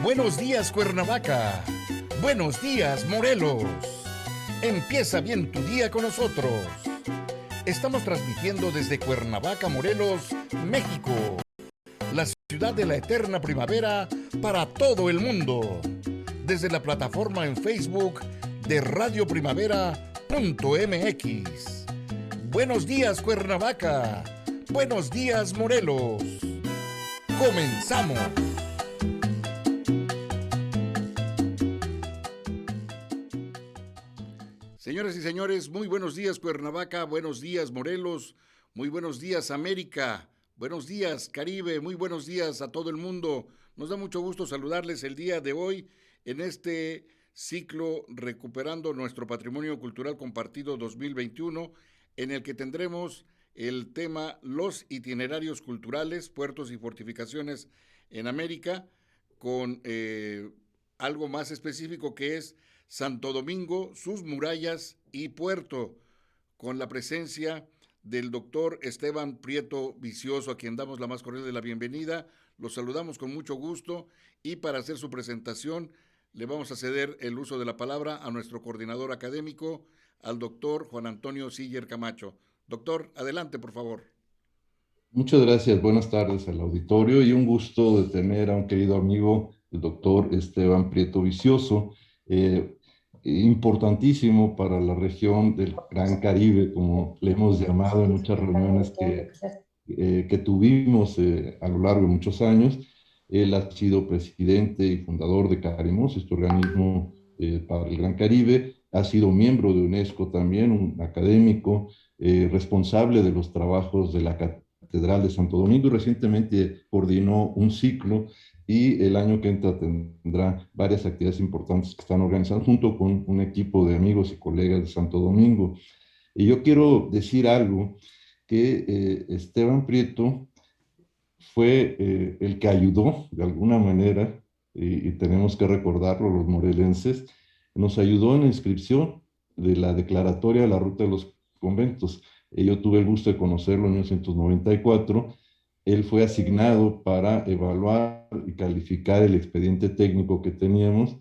Buenos días, Cuernavaca. Buenos días, Morelos. Empieza bien tu día con nosotros. Estamos transmitiendo desde Cuernavaca, Morelos, México, la ciudad de la eterna primavera para todo el mundo. Desde la plataforma en Facebook de Radio Primavera.mx. Buenos días, Cuernavaca. Buenos días, Morelos. Comenzamos. Señoras y señores, muy buenos días Cuernavaca, buenos días Morelos, muy buenos días América, buenos días Caribe, muy buenos días a todo el mundo. Nos da mucho gusto saludarles el día de hoy en este ciclo Recuperando nuestro Patrimonio Cultural Compartido 2021, en el que tendremos el tema Los itinerarios culturales, puertos y fortificaciones en América, con algo más específico que es Santo Domingo, sus murallas y puerto, con la presencia del doctor Esteban Prieto Vicioso, a quien damos la más cordial de la bienvenida. Los saludamos con mucho gusto y para hacer su presentación le vamos a ceder el uso de la palabra a nuestro coordinador académico, al doctor Juan Antonio Siller Camacho. Doctor, adelante, por favor. Muchas gracias, buenas tardes al auditorio y un gusto de tener a un querido amigo, el doctor Esteban Prieto Vicioso, importantísimo para la región del Gran Caribe, como le hemos llamado en muchas reuniones que tuvimos a lo largo de muchos años. Él ha sido presidente y fundador de CARIMOS, este organismo para el Gran Caribe, ha sido miembro de UNESCO también, un académico responsable de los trabajos de la Catedral de Santo Domingo y recientemente coordinó un ciclo y el año que entra tendrá varias actividades importantes que están organizando junto con un equipo de amigos y colegas de Santo Domingo. Y yo quiero decir algo que Esteban Prieto fue el que ayudó de alguna manera, y tenemos que recordarlo los morelenses, nos ayudó en la inscripción de la declaratoria de la Ruta de los Conventos. Yo tuve el gusto de conocerlo en 1994. Él fue asignado para evaluar y calificar el expediente técnico que teníamos.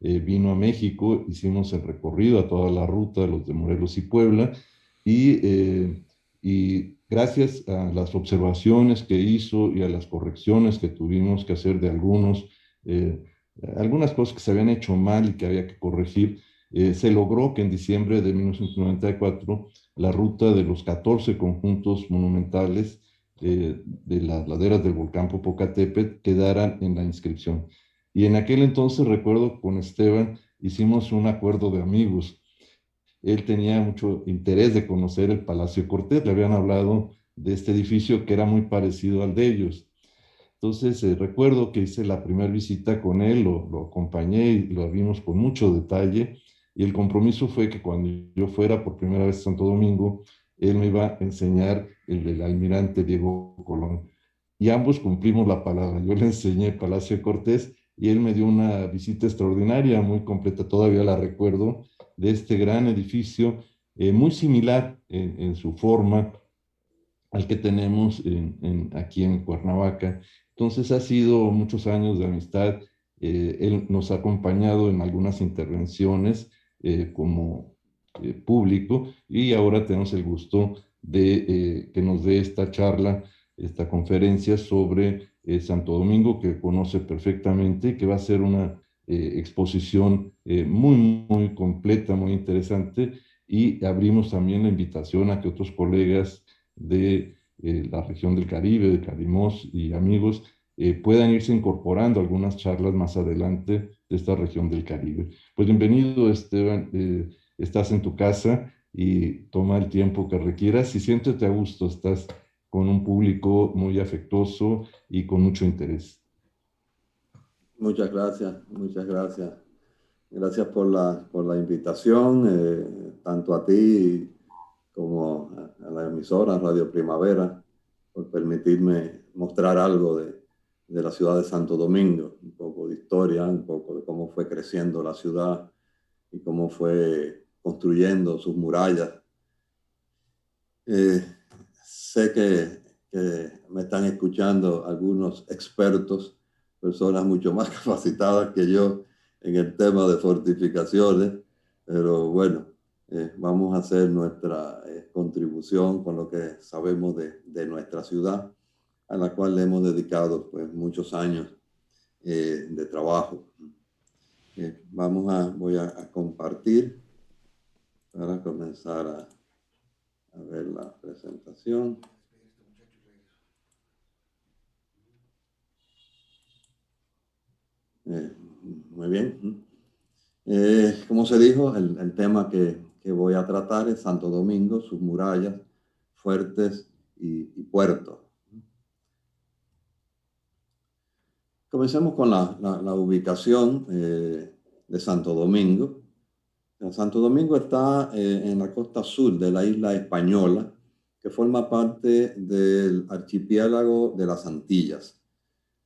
Vino a México, hicimos el recorrido a toda la ruta, los de Morelos y Puebla, y gracias a las observaciones que hizo y a las correcciones que tuvimos que hacer de eh, algunas cosas que se habían hecho mal y que había que corregir, se logró que en diciembre de 1994 la ruta de los 14 conjuntos monumentales de las laderas del volcán Popocatépetl quedaran en la inscripción. Y en aquel entonces, recuerdo, con Esteban hicimos un acuerdo de amigos. Él tenía mucho interés de conocer el Palacio Cortés, le habían hablado de este edificio que era muy parecido al de ellos. Entonces, recuerdo que hice la primera visita con él, lo acompañé y lo vimos con mucho detalle, y el compromiso fue que cuando yo fuera por primera vez a Santo Domingo, él me iba a enseñar el del almirante Diego Colón. Y ambos cumplimos la palabra. Yo le enseñé el Palacio de Cortés y él me dio una visita extraordinaria, muy completa, todavía la recuerdo, de este gran edificio, muy similar en su forma al que tenemos aquí en Cuernavaca. Entonces ha sido muchos años de amistad. Él nos ha acompañado en algunas intervenciones como público y ahora tenemos el gusto de que nos dé esta charla, esta conferencia sobre Santo Domingo, que conoce perfectamente, que va a ser una exposición muy completa, muy interesante, y abrimos también la invitación a que otros colegas de la región del Caribe, de CARIMOS y amigos, puedan irse incorporando a algunas charlas más adelante de esta región del Caribe. Pues bienvenido, Esteban, estás en tu casa y toma el tiempo que requieras y siéntete a gusto, estás con un público muy afectuoso y con mucho interés. Muchas gracias, muchas gracias. Gracias por la invitación, tanto a ti como a la emisora Radio Primavera, por permitirme mostrar algo de la ciudad de Santo Domingo, un poco de historia, un poco de cómo fue creciendo la ciudad y cómo fue construyendo sus murallas. Eh, sé que me están escuchando algunos expertos personas mucho más capacitadas que yo en el tema de fortificaciones, pero bueno, vamos a hacer nuestra contribución con lo que sabemos de nuestra ciudad, a la cual le hemos dedicado pues muchos años de trabajo. Voy a compartir para comenzar a ver la presentación. Muy bien. Como se dijo, el tema que voy a tratar es Santo Domingo, sus murallas, fuertes y puertos. Comencemos con la ubicación de Santo Domingo. Santo Domingo está en la costa sur de la isla Española, que forma parte del archipiélago de las Antillas.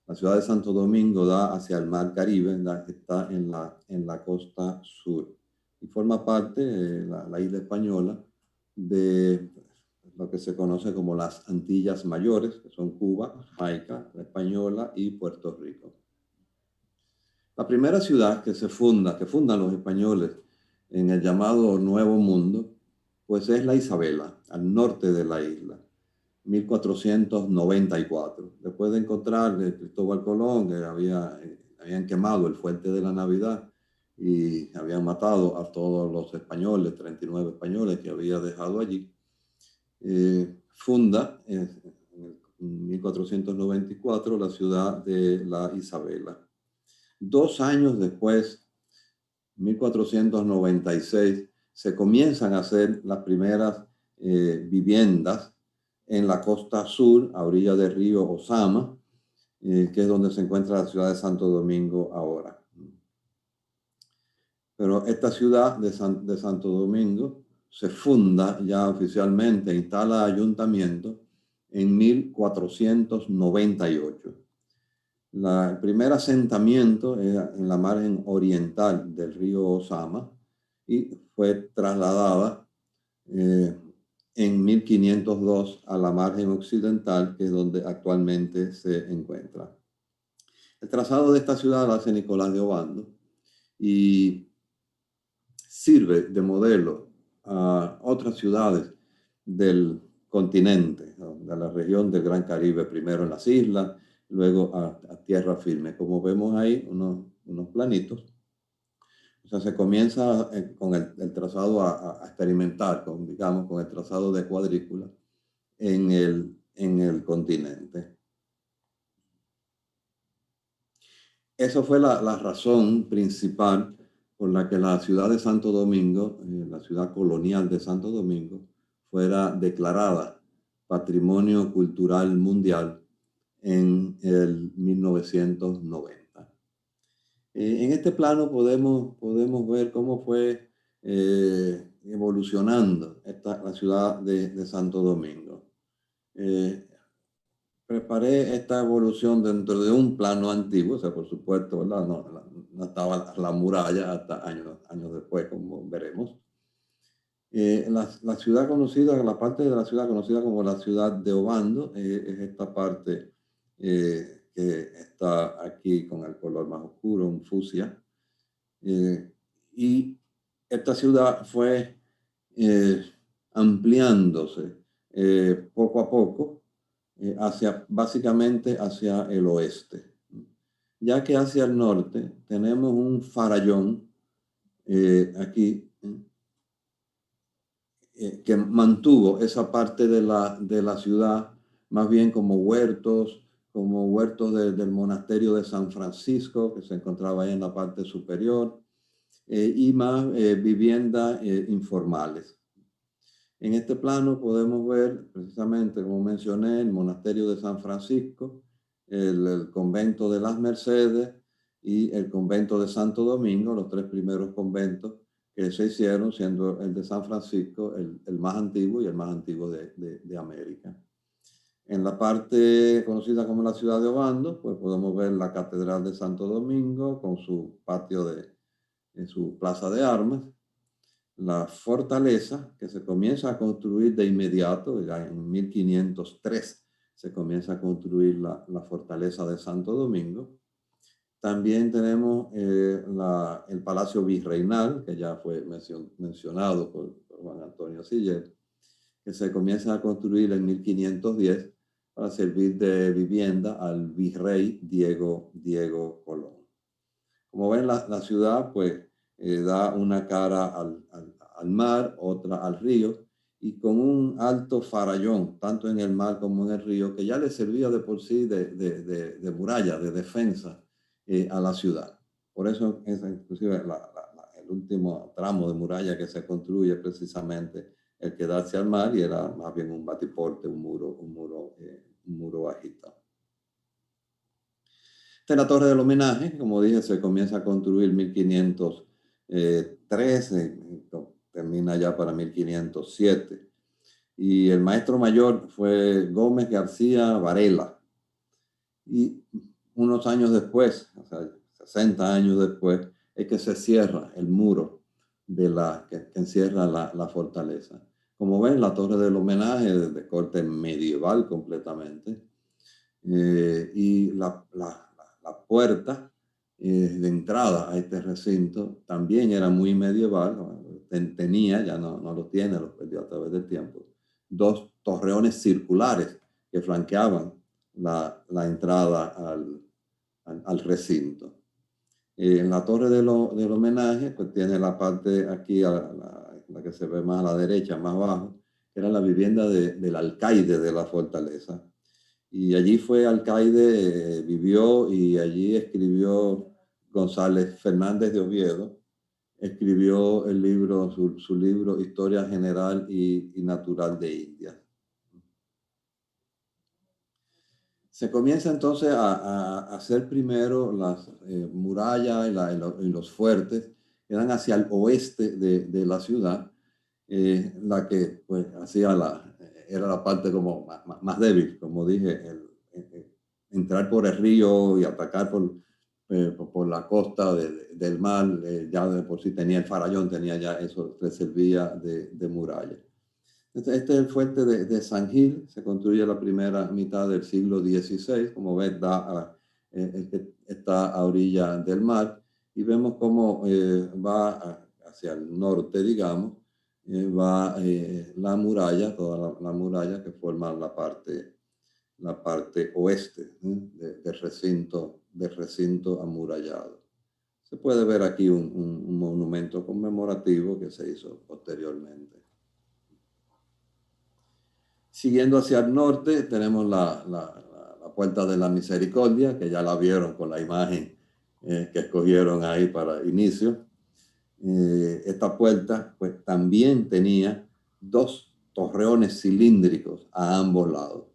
La ciudad de Santo Domingo da hacia el mar Caribe, está en la costa sur y forma parte, la isla Española, de lo que se conoce como las Antillas Mayores, que son Cuba, Jamaica, la Española y Puerto Rico. La primera ciudad que fundan los españoles en el llamado Nuevo Mundo, pues es la Isabela, al norte de la isla. 1494. Después de encontrar Cristóbal Colón, que habían quemado el fuerte de la Navidad y habían matado a todos los españoles, 39 españoles que había dejado allí, funda en 1494 la ciudad de la Isabela. 2 años después, 1496, se comienzan a hacer las primeras viviendas en la costa sur, a orilla del río Ozama, que es donde se encuentra la ciudad de Santo Domingo ahora. Pero esta ciudad de Santo Domingo se funda ya oficialmente, instala ayuntamiento en 1498. El primer asentamiento era en la margen oriental del río Ozama y fue trasladada en 1502 a la margen occidental, que es donde actualmente se encuentra. El trazado de esta ciudad lo hace Nicolás de Obando y sirve de modelo a otras ciudades del continente, ¿no?, de la región del Gran Caribe, primero en las islas, luego a tierra firme. Como vemos ahí, unos planitos. O sea, se comienza con el trazado a experimentar, digamos, con el trazado de cuadrícula en el continente. Esa fue la razón principal por la que la ciudad de Santo Domingo, la ciudad colonial de Santo Domingo, fuera declarada Patrimonio Cultural Mundial en el 1990. En este plano podemos ver cómo fue evolucionando la ciudad de Santo Domingo. Preparé esta evolución dentro de un plano antiguo, o sea, por supuesto, ¿verdad? No estaba la muralla hasta años después, como veremos. La ciudad conocida, la parte de la ciudad conocida como la ciudad de Obando, es esta parte que está aquí con el color más oscuro, un fucsia. Y esta ciudad fue ampliándose poco a poco básicamente hacia el oeste, ya que hacia el norte tenemos un farallón aquí que mantuvo esa parte de la ciudad más bien como huertos del monasterio de San Francisco, que se encontraba ahí en la parte superior, y más viviendas informales. En este plano podemos ver precisamente, como mencioné, el monasterio de San Francisco, el convento de las Mercedes y el convento de Santo Domingo, los 3 primeros conventos que se hicieron, siendo el de San Francisco el más antiguo y el más antiguo de América. En la parte conocida como la ciudad de Obando, pues podemos ver la Catedral de Santo Domingo con su patio en su plaza de armas, la fortaleza que se comienza a construir de inmediato, ya en 1503 se comienza a construir la fortaleza de Santo Domingo, También tenemos el Palacio Virreinal, que ya fue mencionado por Juan Antonio Siller, que se comienza a construir en 1510 para servir de vivienda al virrey Diego Colón. Como ven, la ciudad pues da una cara al mar, otra al río, y con un alto farallón, tanto en el mar como en el río, que ya le servía de por sí de muralla, de defensa a la ciudad. Por eso es inclusive el último tramo de muralla que se construye precisamente el que da hacia el mar, y era más bien un batiporte, un muro bajito. Esta es la Torre del Homenaje. Como dije, se comienza a construir en 1513, termina ya para 1507. Y el maestro mayor fue Gómez García Varela. Y unos años después, o sea, 60 años después, es que se cierra el muro que encierra la fortaleza. Como ven, la Torre del Homenaje es de corte medieval completamente. Y la puerta de entrada a este recinto también era muy medieval. Tenía, ya no lo tiene, lo perdió a través del tiempo, dos torreones circulares que flanqueaban la entrada al recinto. En la Torre del Homenaje, pues tiene la parte aquí, la que se ve más a la derecha, más abajo, que era la vivienda del alcaide de la fortaleza. Y allí fue alcaide, vivió, y allí escribió González Fernández de Oviedo. Escribió el libro, su libro Historia General y Natural de India. Se comienza entonces a hacer primero las murallas y los fuertes que dan hacia el oeste de la ciudad, la que pues era la parte como más débil, como dije, entrar por el río y atacar por la costa del mar, ya de por sí tenía el farallón, tenía ya eso, le servía de muralla. Este es el fuerte de San Gil. Se construye la primera mitad del siglo XVI. Como ves, está a orilla del mar, y vemos cómo va hacia el norte, digamos, va la muralla, toda la muralla que forma la parte oeste del recinto amurallado. Se puede ver aquí un monumento conmemorativo que se hizo posteriormente. Siguiendo hacia el norte, tenemos la Puerta de la Misericordia, que ya la vieron con la imagen que escogieron ahí para inicio. Esta puerta pues, también tenía dos torreones cilíndricos a ambos lados.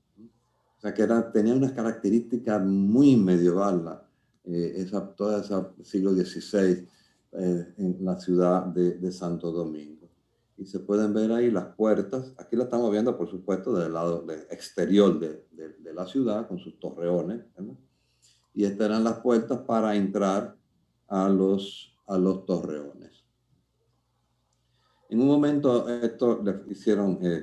O sea que tenía unas características muy medieval, toda esa siglo XVI en la ciudad de Santo Domingo. Y se pueden ver ahí las puertas. Aquí la estamos viendo, por supuesto, del lado exterior de la ciudad, con sus torreones, ¿verdad? Y estas eran las puertas para entrar a los torreones. En un momento esto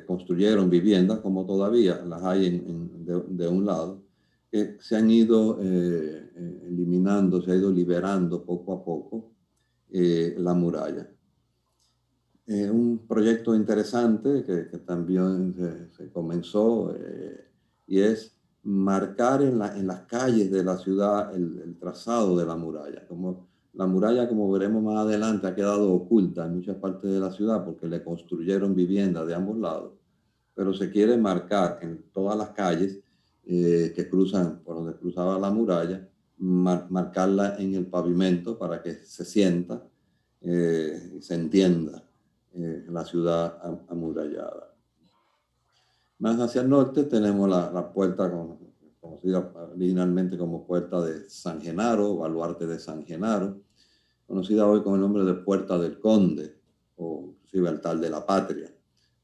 construyeron viviendas, como todavía las hay de un lado, que se han ido eliminando, se ha ido liberando poco a poco la muralla. Un proyecto interesante que también se comenzó, y es marcar en las calles de la ciudad el trazado de la muralla. Como la muralla, como veremos más adelante, ha quedado oculta en muchas partes de la ciudad porque le construyeron viviendas de ambos lados, pero se quiere marcar en todas las calles que cruzan, por donde cruzaba la muralla, marcarla en el pavimento para que se sienta y se entienda la ciudad amurallada. Más hacia el norte tenemos la puerta conocida originalmente como Puerta de San Genaro, Baluarte de San Genaro, conocida hoy con el nombre de Puerta del Conde, o inclusive Altar de la Patria,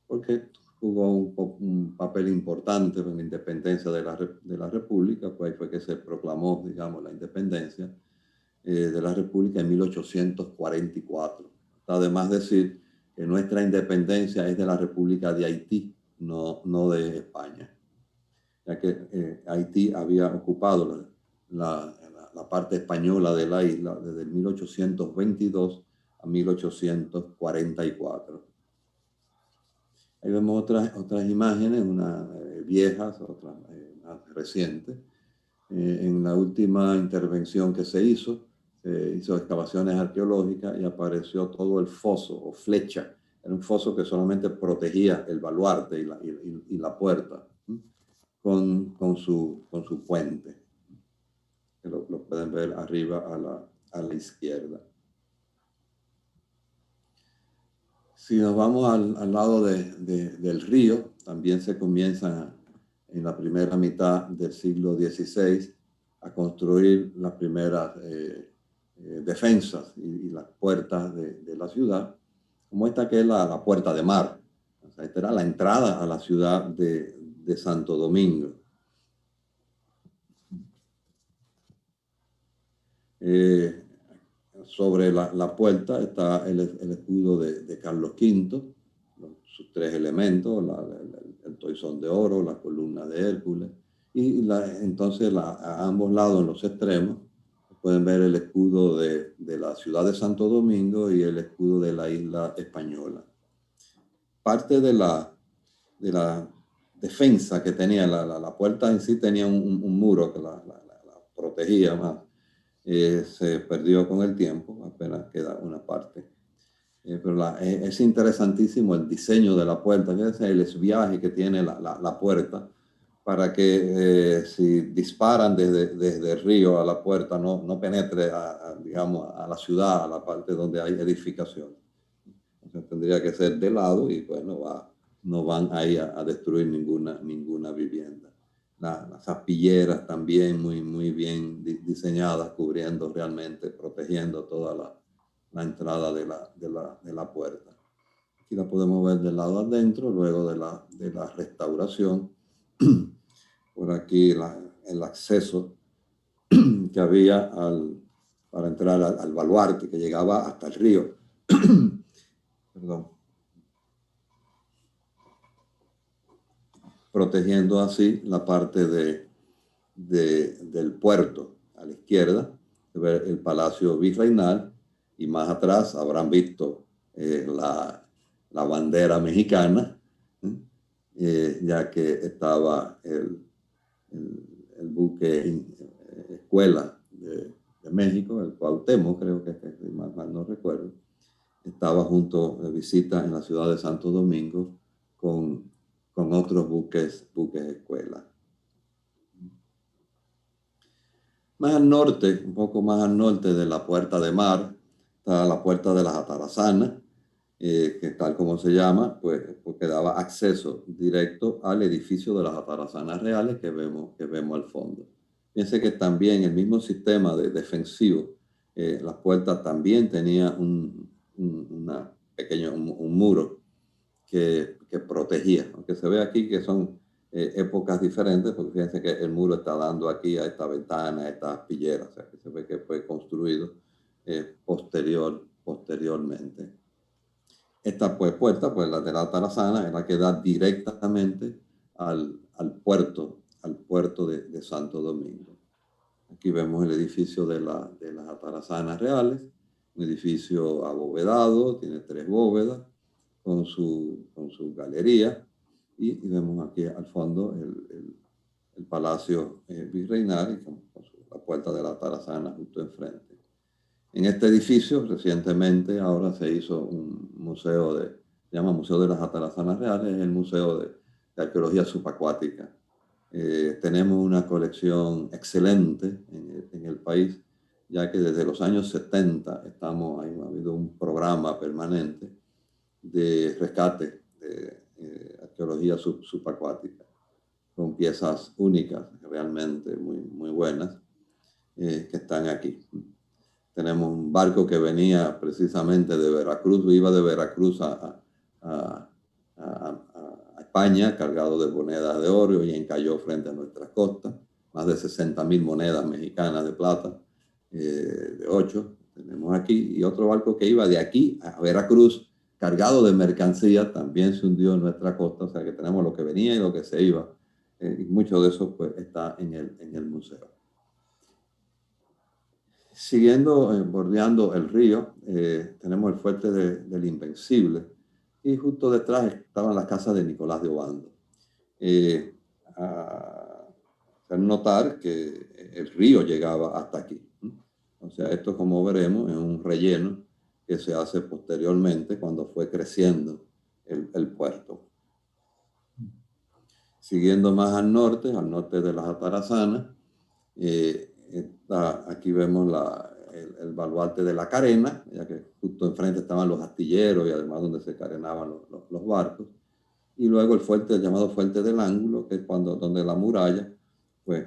porque jugó un papel importante en la independencia de la República, pues ahí fue que se proclamó, digamos, la independencia de la República en 1844. Está de más decir que nuestra independencia es de la República de Haití, no de España, ya que Haití había ocupado la parte española de la isla desde 1822 a 1844. Ahí vemos otras imágenes, unas viejas, otras más recientes. En la última intervención que se hizo excavaciones arqueológicas y apareció todo el foso o flecha. Era un foso que solamente protegía el baluarte y la puerta con su puente. Lo pueden ver arriba a la izquierda. Si nos vamos al lado del río, también se comienzan en la primera mitad del siglo XVI a construir las primeras defensas y las puertas de la ciudad, como esta que es la puerta de mar. O sea, esta era la entrada a la ciudad de Santo Domingo. Sobre la puerta está el escudo de Carlos V, sus tres elementos, el toisón de oro, la columna de Hércules, y entonces a ambos lados, en los extremos, pueden ver el escudo de la ciudad de Santo Domingo y el escudo de la isla española. Parte de la defensa que tenía la puerta en sí tenía un muro que la protegía más. Se perdió con el tiempo, apenas queda una parte. Pero es interesantísimo el diseño de la puerta, que es el esviaje que tiene la puerta, para que si disparan desde el río a la puerta no penetre digamos, a la ciudad, a la parte donde hay edificación. Entonces tendría que ser de lado y pues no van ahí a destruir ninguna vivienda. Las aspilleras también muy bien diseñadas, cubriendo realmente, protegiendo toda la entrada de la puerta. Aquí la podemos ver del lado adentro, luego de la restauración. Por aquí el acceso que había para entrar al baluarte que llegaba hasta el río. Perdón. Protegiendo así la parte del puerto. A la izquierda, el Palacio Virreinal, y más atrás habrán visto la bandera mexicana, ya que estaba el buque escuela de México, el Cuauhtémoc, creo que mal no recuerdo, estaba junto de visita en la ciudad de Santo Domingo con otros buques escuela. Más al norte, un poco más al norte de la Puerta de Mar, está la Puerta de las Atarazanas, que tal como se llama, pues porque daba acceso directo al edificio de las Atarazanas Reales que vemos al fondo. Fíjense que también el mismo sistema defensivo, las puertas también tenía un muro que protegía, aunque se ve aquí que son épocas diferentes, porque fíjense que el muro está dando aquí a esta ventana, a esta aspillera, o sea que se ve que fue construido posteriormente. Esta puerta, la de la Atarazana, es la que da directamente al puerto de Santo Domingo. Aquí vemos el edificio de las Atarazanas Reales, un edificio abovedado, tiene 3 bóvedas, con su galería, y vemos aquí al fondo el Palacio Virreinal y con la Puerta de la Atarazana justo enfrente. En este edificio, recientemente, ahora se hizo un museo se llama Museo de las Atarazanas Reales, es el Museo de Arqueología Subacuática. Tenemos una colección excelente en el país, ya que desde los años 70 ha habido un programa permanente de rescate de arqueología subacuática, con piezas únicas, realmente muy buenas, que están aquí. Tenemos un barco que venía precisamente de Veracruz, iba de Veracruz a España, cargado de monedas de oro, y encalló frente a nuestras costas. Más de 60,000 monedas mexicanas de plata, de 8, tenemos aquí. Y otro barco que iba de aquí a Veracruz, cargado de mercancía, también se hundió en nuestra costa. O sea que tenemos lo que venía y lo que se iba. Y mucho de eso pues está en el museo. Siguiendo, bordeando el río, tenemos el fuerte del Invencible y justo detrás estaban las casas de Nicolás de Obando. Hacer notar que el río llegaba hasta aquí. O sea, esto, como veremos, es un relleno que se hace posteriormente cuando fue creciendo el puerto. Siguiendo más al norte de las Atarazanas, aquí vemos el baluarte de la carena, ya que justo enfrente estaban los astilleros y además donde se carenaban los barcos. Y luego el llamado Fuerte del Ángulo, que es donde la muralla pues,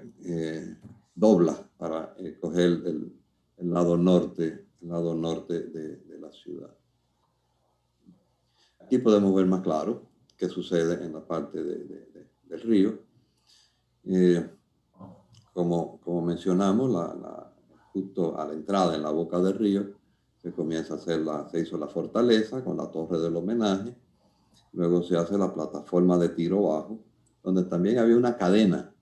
dobla para coger el lado norte de la ciudad. Aquí podemos ver más claro qué sucede en la parte del río. Como mencionamos, justo a la entrada en la boca del río se hizo la fortaleza con la torre del homenaje. Luego se hace la plataforma de tiro bajo, donde también había una cadena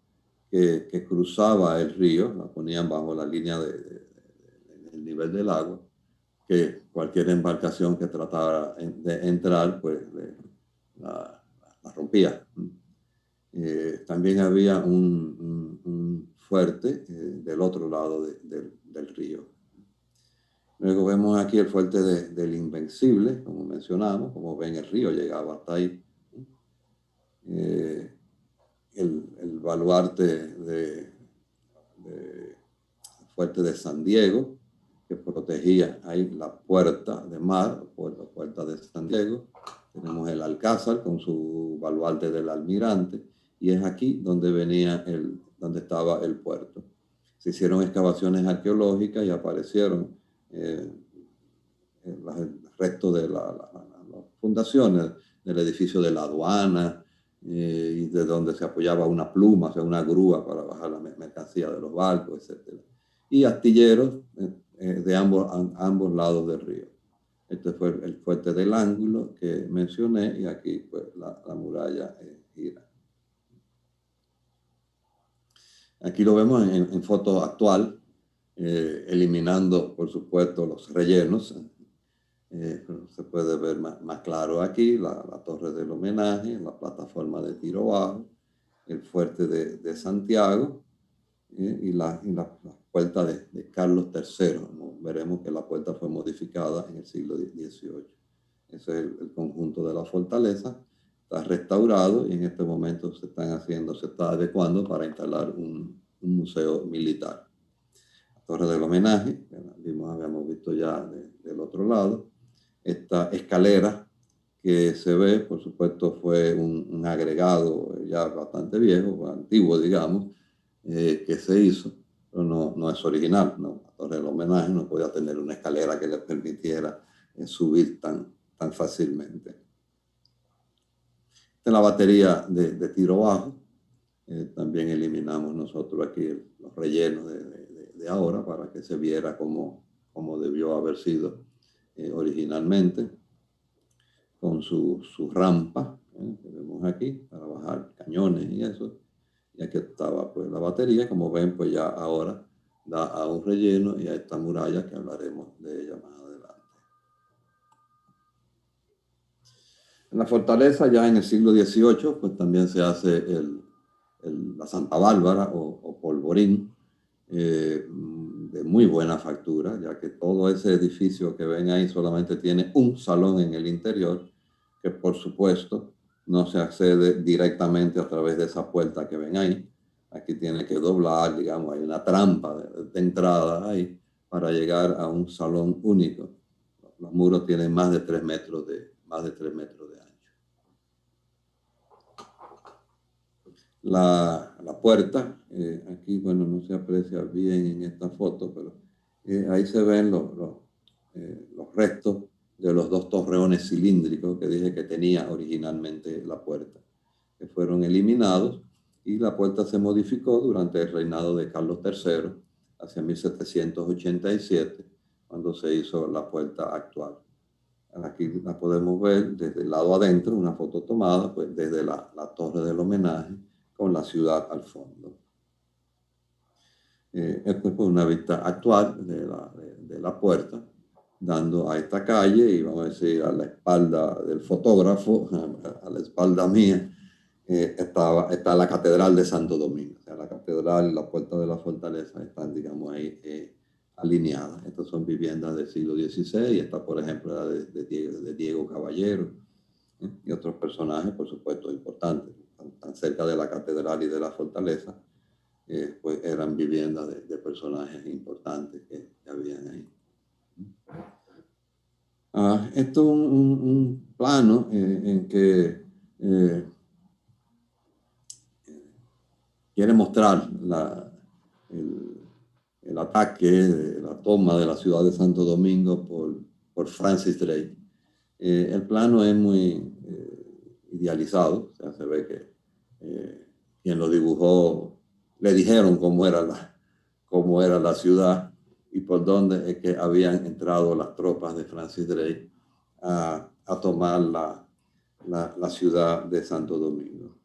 que cruzaba el río, la ponían bajo la línea del nivel del agua, que cualquier embarcación que tratara de entrar, pues la rompía. También había un fuerte del otro lado del río. Luego vemos aquí el fuerte del Invencible, como mencionamos, como ven el río llegaba hasta ahí. El baluarte del fuerte de San Diego, que protegía ahí la puerta de mar, la puerta de San Diego. Tenemos el Alcázar con su baluarte del Almirante, y es aquí donde estaba el puerto. Se hicieron excavaciones arqueológicas y aparecieron los restos de las fundaciones del edificio de la aduana, y de donde se apoyaba una pluma, o sea, una grúa para bajar la mercancía de los barcos, etc. Y astilleros de ambos lados del río. Este fue el fuerte del Ángulo que mencioné, y aquí pues la muralla gira. Aquí lo vemos en foto actual, eliminando, por supuesto, los rellenos. Se puede ver más claro aquí la torre del homenaje, la plataforma de tiro bajo, el fuerte de Santiago, y la puerta de Carlos III. Veremos que la puerta fue modificada en el siglo XVIII. Ese es el conjunto de la fortaleza. Está restaurado y en este momento se está adecuando para instalar un museo militar. La torre del homenaje, que habíamos visto ya del otro lado. Esta escalera que se ve, por supuesto, fue un agregado ya bastante viejo, antiguo, digamos, que se hizo, pero no es original, ¿no? La torre del homenaje no podía tener una escalera que le permitiera subir tan fácilmente. En la batería de tiro bajo, también eliminamos nosotros aquí los rellenos de ahora para que se viera como debió haber sido originalmente, con su rampa, que vemos aquí, para bajar cañones y eso. Y aquí estaba pues la batería, como ven, pues ya ahora da a un relleno y a esta muralla que hablaremos de ella más adelante. En la fortaleza, ya en el siglo XVIII, pues también se hace la Santa Bárbara o polvorín, de muy buena factura, ya que todo ese edificio que ven ahí solamente tiene un salón en el interior, que por supuesto no se accede directamente a través de esa puerta que ven ahí. Aquí tiene que doblar, digamos, hay una trampa de entrada ahí para llegar a un salón único. Los muros tienen más de 3 metros de ancho. La puerta, aquí, bueno, no se aprecia bien en esta foto, pero ahí se ven los restos de los 2 torreones cilíndricos que dije que tenía originalmente la puerta, que fueron eliminados, y la puerta se modificó durante el reinado de Carlos III, hacia 1787, cuando se hizo la puerta actual. Aquí la podemos ver desde el lado adentro, una foto tomada pues, desde la torre del homenaje, con la ciudad al fondo. Esto es una vista actual de la puerta, dando a esta calle y vamos a decir a la espalda del fotógrafo, a la espalda mía, está la Catedral de Santo Domingo. O sea, la catedral y la puerta de la fortaleza están, digamos, ahí alineadas. Estas son viviendas del siglo XVI y está, por ejemplo, la de Diego Caballero y otros personajes, por supuesto, importantes, tan cerca de la catedral y de la fortaleza. Pues eran viviendas de personajes importantes que habían ahí. Esto es un plano en que quiere mostrar el ataque, la toma de la ciudad de Santo Domingo por Francis Drake. El plano es muy idealizado, o sea, se ve que quien lo dibujó le dijeron cómo era la ciudad y por dónde es que habían entrado las tropas de Francis Drake a tomar la ciudad de Santo Domingo.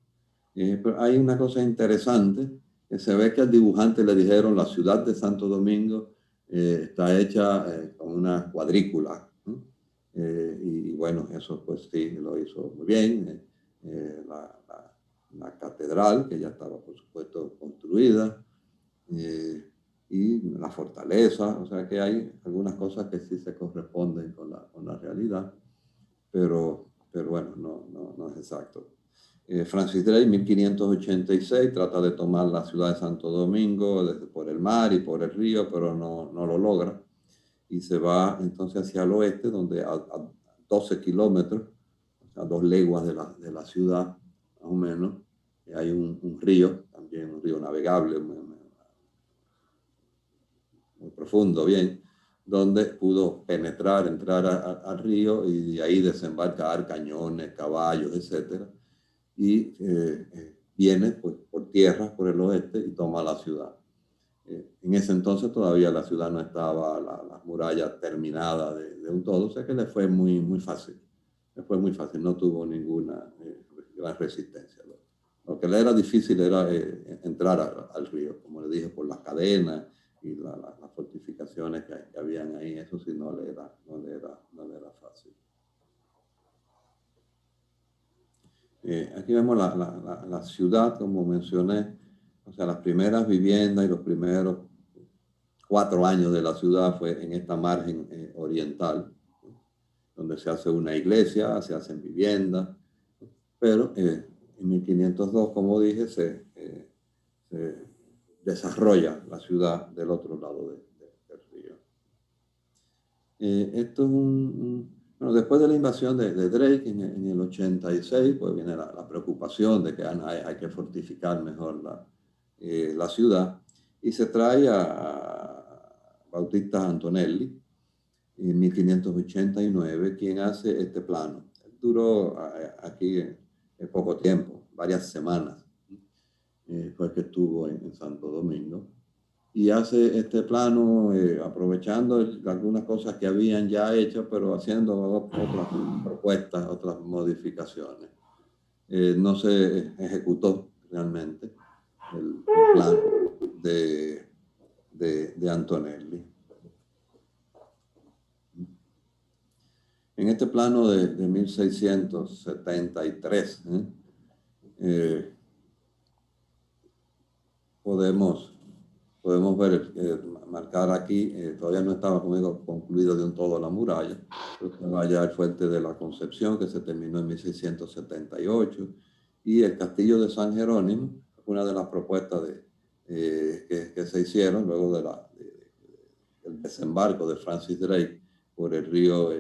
Pero hay una cosa interesante, que se ve que al dibujante le dijeron la ciudad de Santo Domingo está hecha con una cuadrícula. Y bueno, eso pues sí, lo hizo muy bien. La catedral, que ya estaba por supuesto construida, y la fortaleza, o sea que hay algunas cosas que sí se corresponden con la realidad, pero bueno, no es exacto. Francis Drake, 1586, trata de tomar la ciudad de Santo Domingo por el mar y por el río, pero no lo logra. Y se va entonces hacia el oeste, donde a 12 kilómetros, a 2 leguas de la ciudad, más o menos, hay un río, también un río navegable, muy profundo, bien, donde pudo entrar al río y de ahí desembarcar cañones, caballos, etcétera. Y viene pues, por tierra, por el oeste, y toma la ciudad. En ese entonces todavía la ciudad no estaba, las murallas terminadas de un todo, o sea que le fue muy fácil. Le fue muy fácil, no tuvo ninguna gran resistencia. Lo que le era difícil era entrar al río, como le dije, por las cadenas y las fortificaciones que habían ahí. Eso sí no le era fácil. Aquí vemos la ciudad, como mencioné, o sea, las primeras viviendas y los primeros 4 años de la ciudad fue en esta margen oriental, donde se hace una iglesia, se hacen viviendas, pero en 1502, como dije, se desarrolla la ciudad del otro lado del río. Esto es bueno, después de la invasión de Drake en el 86, pues viene la preocupación de que hay que fortificar mejor la ciudad, y se trae a Bautista Antonelli en 1589, quien hace este plano. Duró aquí poco tiempo, varias semanas, fue que estuvo en Santo Domingo, y hace este plano aprovechando algunas cosas que habían ya hecho, pero haciendo otras propuestas, otras modificaciones. No se ejecutó realmente el plano de Antonelli. En este plano de 1673 podemos ver, marcar aquí, todavía no estaba conmigo concluido de un todo la muralla, pero estaba ya el fuerte de la Concepción, que se terminó en 1678, y el castillo de San Jerónimo, una de las propuestas que se hicieron luego del desembarco de Francis Drake por el río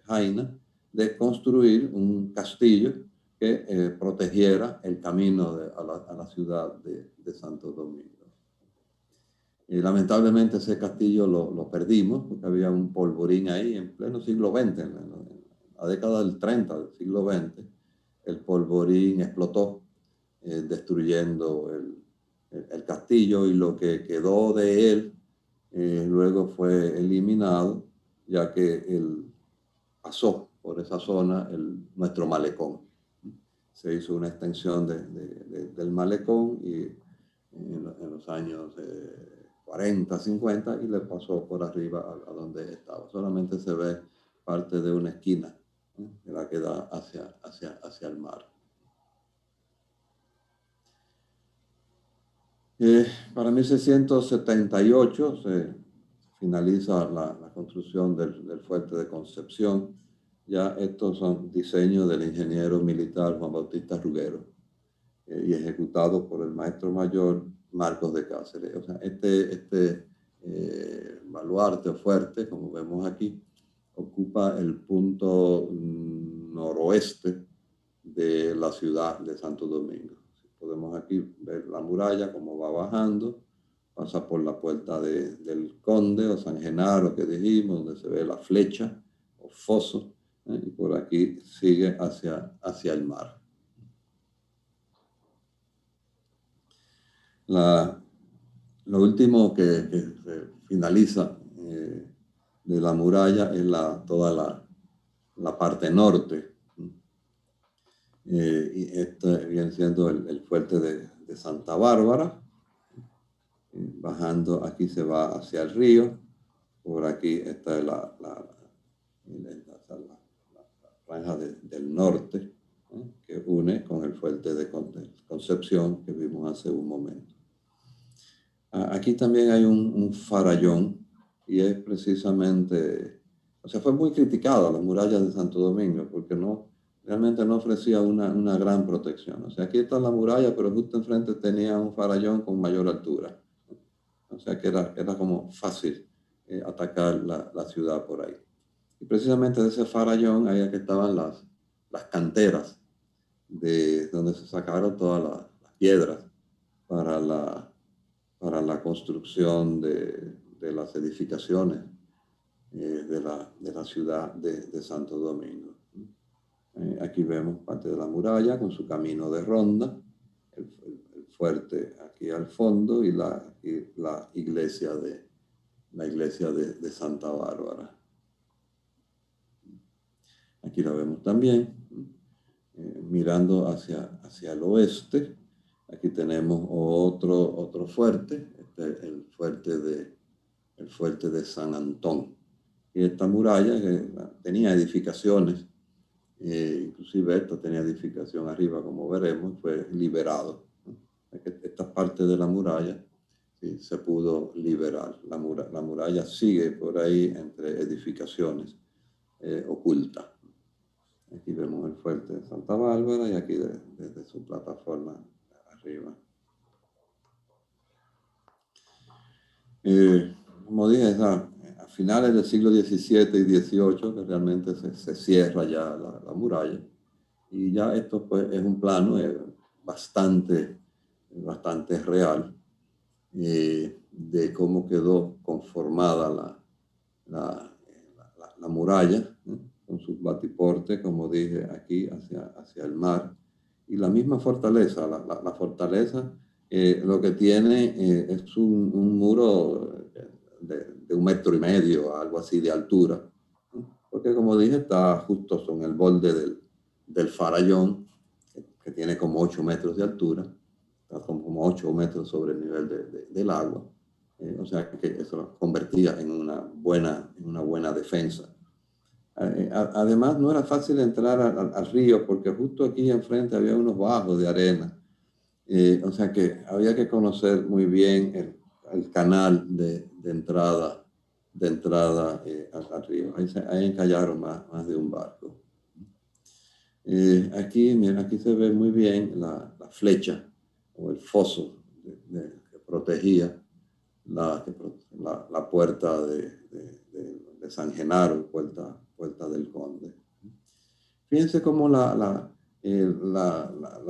Jaina, de construir un castillo que protegiera el camino a la ciudad de Santo Domingo. Lamentablemente ese castillo lo perdimos porque había un polvorín ahí en pleno siglo XX, en la década del 30 del siglo XX. El polvorín explotó, destruyendo el castillo, y lo que quedó de él luego fue eliminado, ya que pasó por esa zona nuestro malecón. Se hizo una extensión del malecón, y en los años 40, 50 y le pasó por arriba a donde estaba. Solamente se ve parte de una esquina, de la que da hacia el mar. Para 1678 se finaliza la construcción del fuerte de Concepción. Ya estos son diseños del ingeniero militar Juan Bautista Ruggero y ejecutados por el maestro mayor Marcos de Cáceres. O sea, este baluarte o fuerte, como vemos aquí, ocupa el punto noroeste de la ciudad de Santo Domingo. Podemos aquí ver la muralla como va bajando, pasa por la puerta del Conde o San Genaro que dijimos, donde se ve la flecha o foso, y por aquí sigue hacia el mar. Lo último que se finaliza de la muralla es toda la parte norte. Y esto viene siendo el fuerte de Santa Bárbara. Bajando aquí se va hacia el río. Por aquí está la franja del norte, que une con el fuerte de Concepción que vimos hace un momento. Aquí también hay un farallón y es precisamente, o sea, fue muy criticada la muralla de Santo Domingo porque realmente no ofrecía una gran protección. O sea, aquí está la muralla, pero justo enfrente tenía un farallón con mayor altura. O sea, que era como fácil atacar la ciudad por ahí. Y precisamente de ese farallón, ahí que estaban las canteras de donde se sacaron todas las piedras para la construcción de las edificaciones de la ciudad de Santo Domingo. Aquí vemos parte de la muralla con su camino de ronda, el fuerte aquí al fondo y la iglesia de Santa Bárbara. Aquí la vemos también, mirando hacia el oeste. Aquí tenemos otro fuerte, el fuerte de San Antón. Y esta muralla tenía edificaciones, inclusive esta tenía edificación arriba, como veremos, fue liberado. Esta parte de la muralla sí, se pudo liberar. La muralla sigue por ahí entre edificaciones ocultas. Aquí vemos el fuerte de Santa Bárbara y aquí desde su plataforma arriba. Como dije, a finales del siglo XVII y XVIII que realmente se cierra ya la muralla. Y ya esto pues, es un plano bastante real de cómo quedó conformada la muralla, con sus batiportes, como dije, aquí hacia el mar. Y la misma fortaleza, la fortaleza lo que tiene es un muro de 1,5 metros, algo así de altura, porque como dije, está justo en el borde del farallón, que tiene como 8 metros de altura, está como 8 metros sobre el nivel del agua. O sea que eso lo convertía en una buena defensa. Además, no era fácil entrar al río porque justo aquí enfrente había unos bajos de arena. O sea que había que conocer muy bien el canal de entrada al río. Ahí encallaron más de un barco. Aquí se ve muy bien la flecha o el foso que protegía la puerta de San Genaro, puerta del Conde. Fíjense cómo la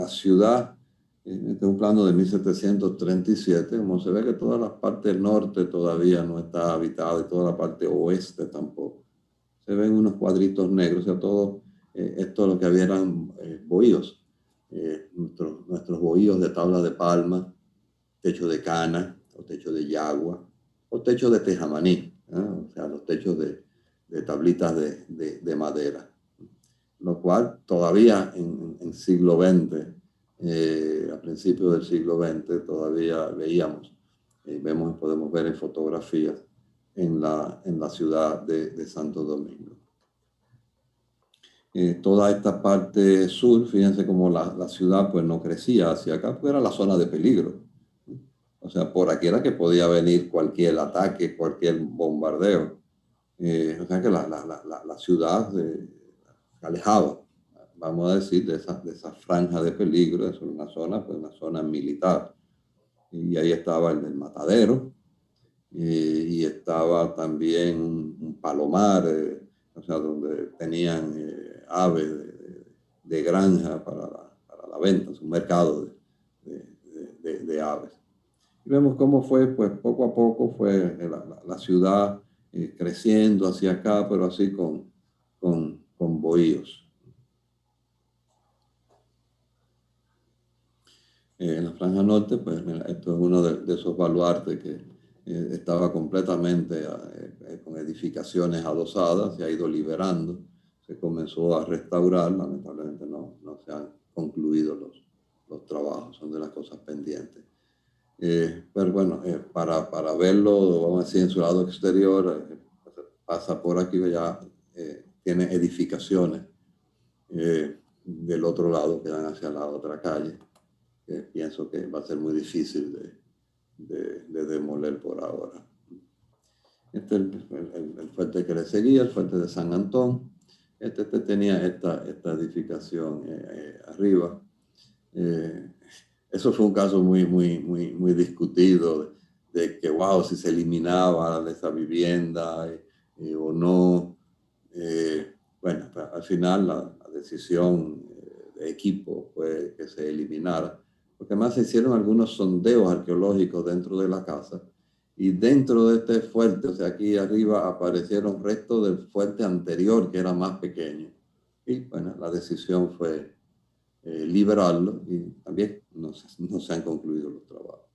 ciudad, este es un plano de 1737, como se ve que toda la parte norte todavía no está habitada y toda la parte oeste tampoco. Se ven unos cuadritos negros, o sea, todo esto lo que había eran bohíos, nuestros bohíos de tabla de palma, techo de cana, o techo de yagua, o techo de tejamaní, o sea, los techos de tablitas de madera, lo cual todavía en siglo XX, a principios del siglo XX, todavía veíamos podemos ver en fotografías en la ciudad de Santo Domingo. Toda esta parte sur, fíjense cómo la ciudad pues no crecía hacia acá, porque era la zona de peligro. O sea, por aquí era que podía venir cualquier ataque, cualquier bombardeo. O sea que la ciudad se alejaba, vamos a decir, de esa franja de peligro. Es una zona, pues una zona militar. Y ahí estaba el matadero, y estaba también un palomar, o sea, donde tenían aves de granja para la venta, es un mercado de aves. Y vemos cómo fue, pues poco a poco fue la ciudad creciendo hacia acá, pero así con bohíos. En la franja norte, pues mira, esto es uno de esos baluartes que estaba completamente con edificaciones adosadas, se ha ido liberando, se comenzó a restaurar, lamentablemente no se han concluido los trabajos, son de las cosas pendientes. Pero bueno, para verlo, vamos a decir, en su lado exterior, pasa por aquí, ya tiene edificaciones del otro lado que dan hacia la otra calle, que pienso que va a ser muy difícil de demoler por ahora. Este es el fuerte que le seguía, el fuerte de San Antón. Este tenía esta edificación arriba. Eso fue un caso muy discutido de que, wow, si se eliminaba esa vivienda o no. Bueno, al final la decisión de equipo fue que se eliminara, porque además se hicieron algunos sondeos arqueológicos dentro de la casa, y dentro de este fuerte, o sea, aquí arriba aparecieron restos del fuerte anterior que era más pequeño. Y bueno, la decisión fue liberarlo, y también no se han concluido los trabajos.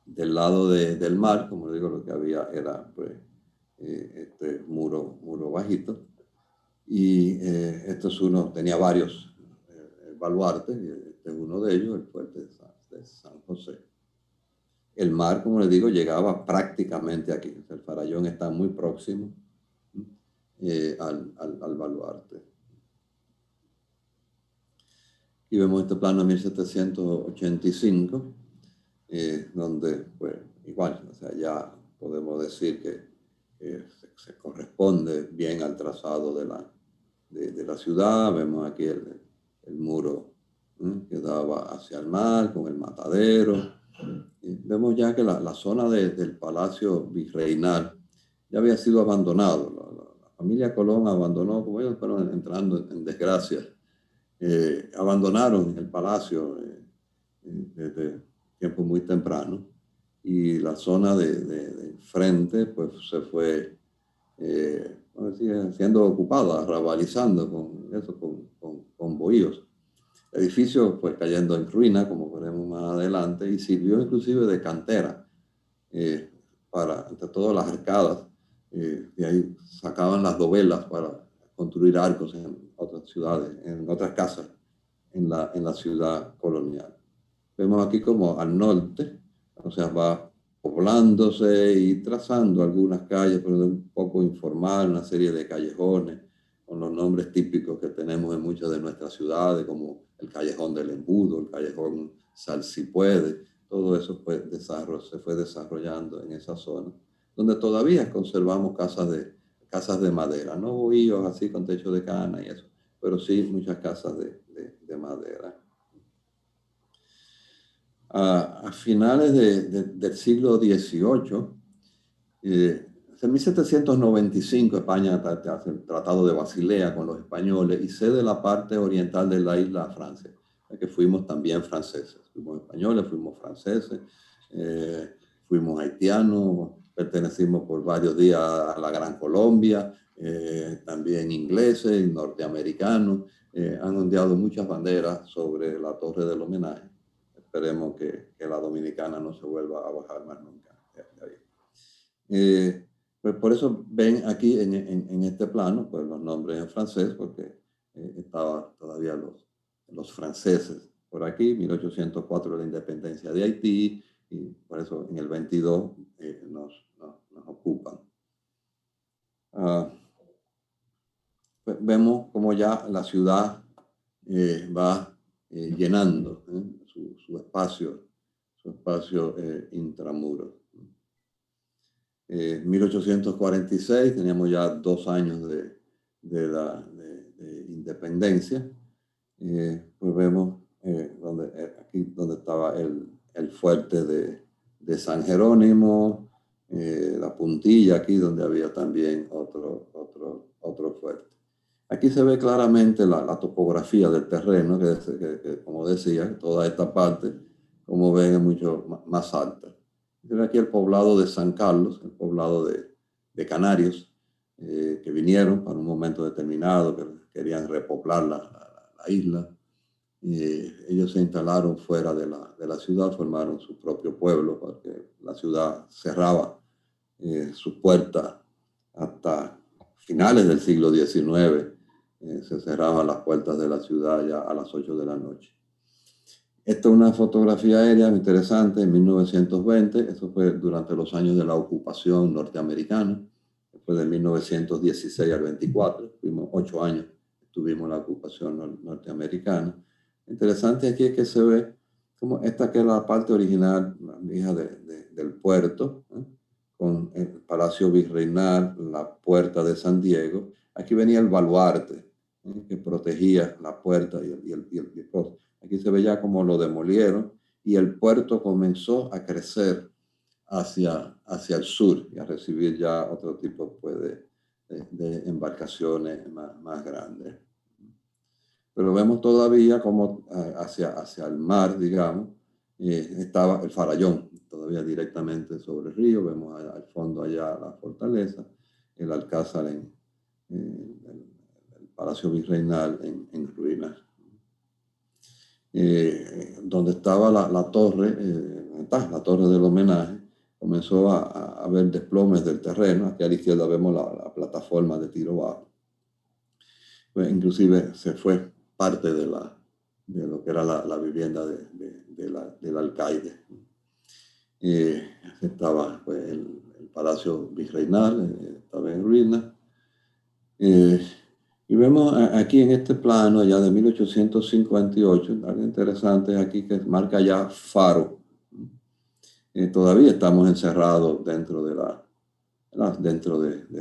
Del lado del mar, como digo, lo que había era pues, este muro bajito, y esto es uno, tenía varios baluartes, y este es uno de ellos, el fuerte de San José. El mar, como les digo, llegaba prácticamente aquí. El farallón está muy próximo al baluarte. Y vemos este plano de 1785, donde, pues, igual, o sea, ya podemos decir que se corresponde bien al trazado de la ciudad. Vemos aquí el muro que daba hacia el mar con el matadero. Y vemos ya que la zona del Palacio Virreinal ya había sido abandonado. La familia Colón abandonó, como ellos fueron entrando en desgracia, abandonaron el palacio desde tiempo muy temprano, y la zona de frente pues se fue siendo ocupada, rabalizando con bohíos. El edificio fue cayendo en ruina, como veremos más adelante, y sirvió inclusive de cantera para, entre todas las arcadas, de ahí sacaban las dovelas para construir arcos en otras ciudades, en otras casas, en la ciudad colonial. Vemos aquí como al norte, o sea, va poblándose y trazando algunas calles, pero de un poco informal, una serie de callejones con los nombres típicos que tenemos en muchas de nuestras ciudades, como el Callejón del Embudo, el Callejón Salsipuede. Todo eso se fue desarrollando en esa zona, donde todavía conservamos casas de madera, no bohíos así con techo de cana y eso, pero sí muchas casas de madera. A finales del siglo XVIII, en 1795 España hace el Tratado de Basilea con los españoles y cede la parte oriental de la isla a Francia, que fuimos también franceses. Fuimos españoles, fuimos franceses, fuimos haitianos, pertenecimos por varios días a la Gran Colombia, también ingleses y norteamericanos. Han ondeado muchas banderas sobre la Torre del Homenaje. Esperemos que la dominicana no se vuelva a bajar más nunca de ahí. Pues por eso ven aquí en este plano pues los nombres en francés, porque estaban todavía los franceses por aquí. 1804 la independencia de Haití, y por eso en el 22 nos ocupan. Vemos como ya la ciudad va llenando su espacio intramuros. En 1846 teníamos ya 2 años de independencia. Pues vemos aquí donde estaba el fuerte de San Jerónimo, la puntilla aquí donde había también otro fuerte. Aquí se ve claramente la topografía del terreno, que como decía, toda esta parte, como ven, es mucho más alta. Se ve aquí el poblado de San Carlos, el poblado de canarios, que vinieron para un momento determinado, que querían repoblar la isla. Ellos se instalaron fuera de la ciudad, formaron su propio pueblo, porque la ciudad cerraba sus puertas hasta finales del siglo XIX. Se cerraban las puertas de la ciudad ya a las 8 de la noche. Esta es una fotografía aérea interesante en 1920. Eso fue durante los años de la ocupación norteamericana. Después de 1916 al 24, fuimos 8 años, tuvimos la ocupación norteamericana. Interesante aquí es que se ve como esta que es la parte original, la vieja del puerto, con el Palacio Virreinal, la Puerta de San Diego. Aquí venía el baluarte, que protegía la puerta y el poste. Aquí se ve ya como lo demolieron y el puerto comenzó a crecer hacia el sur y a recibir ya otro tipo pues, de embarcaciones más grandes. Pero vemos todavía como hacia el mar, digamos, estaba el Farallón, todavía directamente sobre el río. Vemos al fondo allá la fortaleza, el Alcázar, el Palacio Virreinal en ruinas. Donde estaba la torre, la torre del homenaje, comenzó a haber desplomes del terreno. Aquí a la izquierda vemos la plataforma de tiro bajo. Pues, inclusive se fue parte de lo que era la vivienda del alcaide. Estaba pues, el Palacio Virreinal, estaba en ruinas. Y vemos aquí en este plano, ya de 1858, algo interesante aquí que marca ya Faro. Todavía estamos encerrados dentro de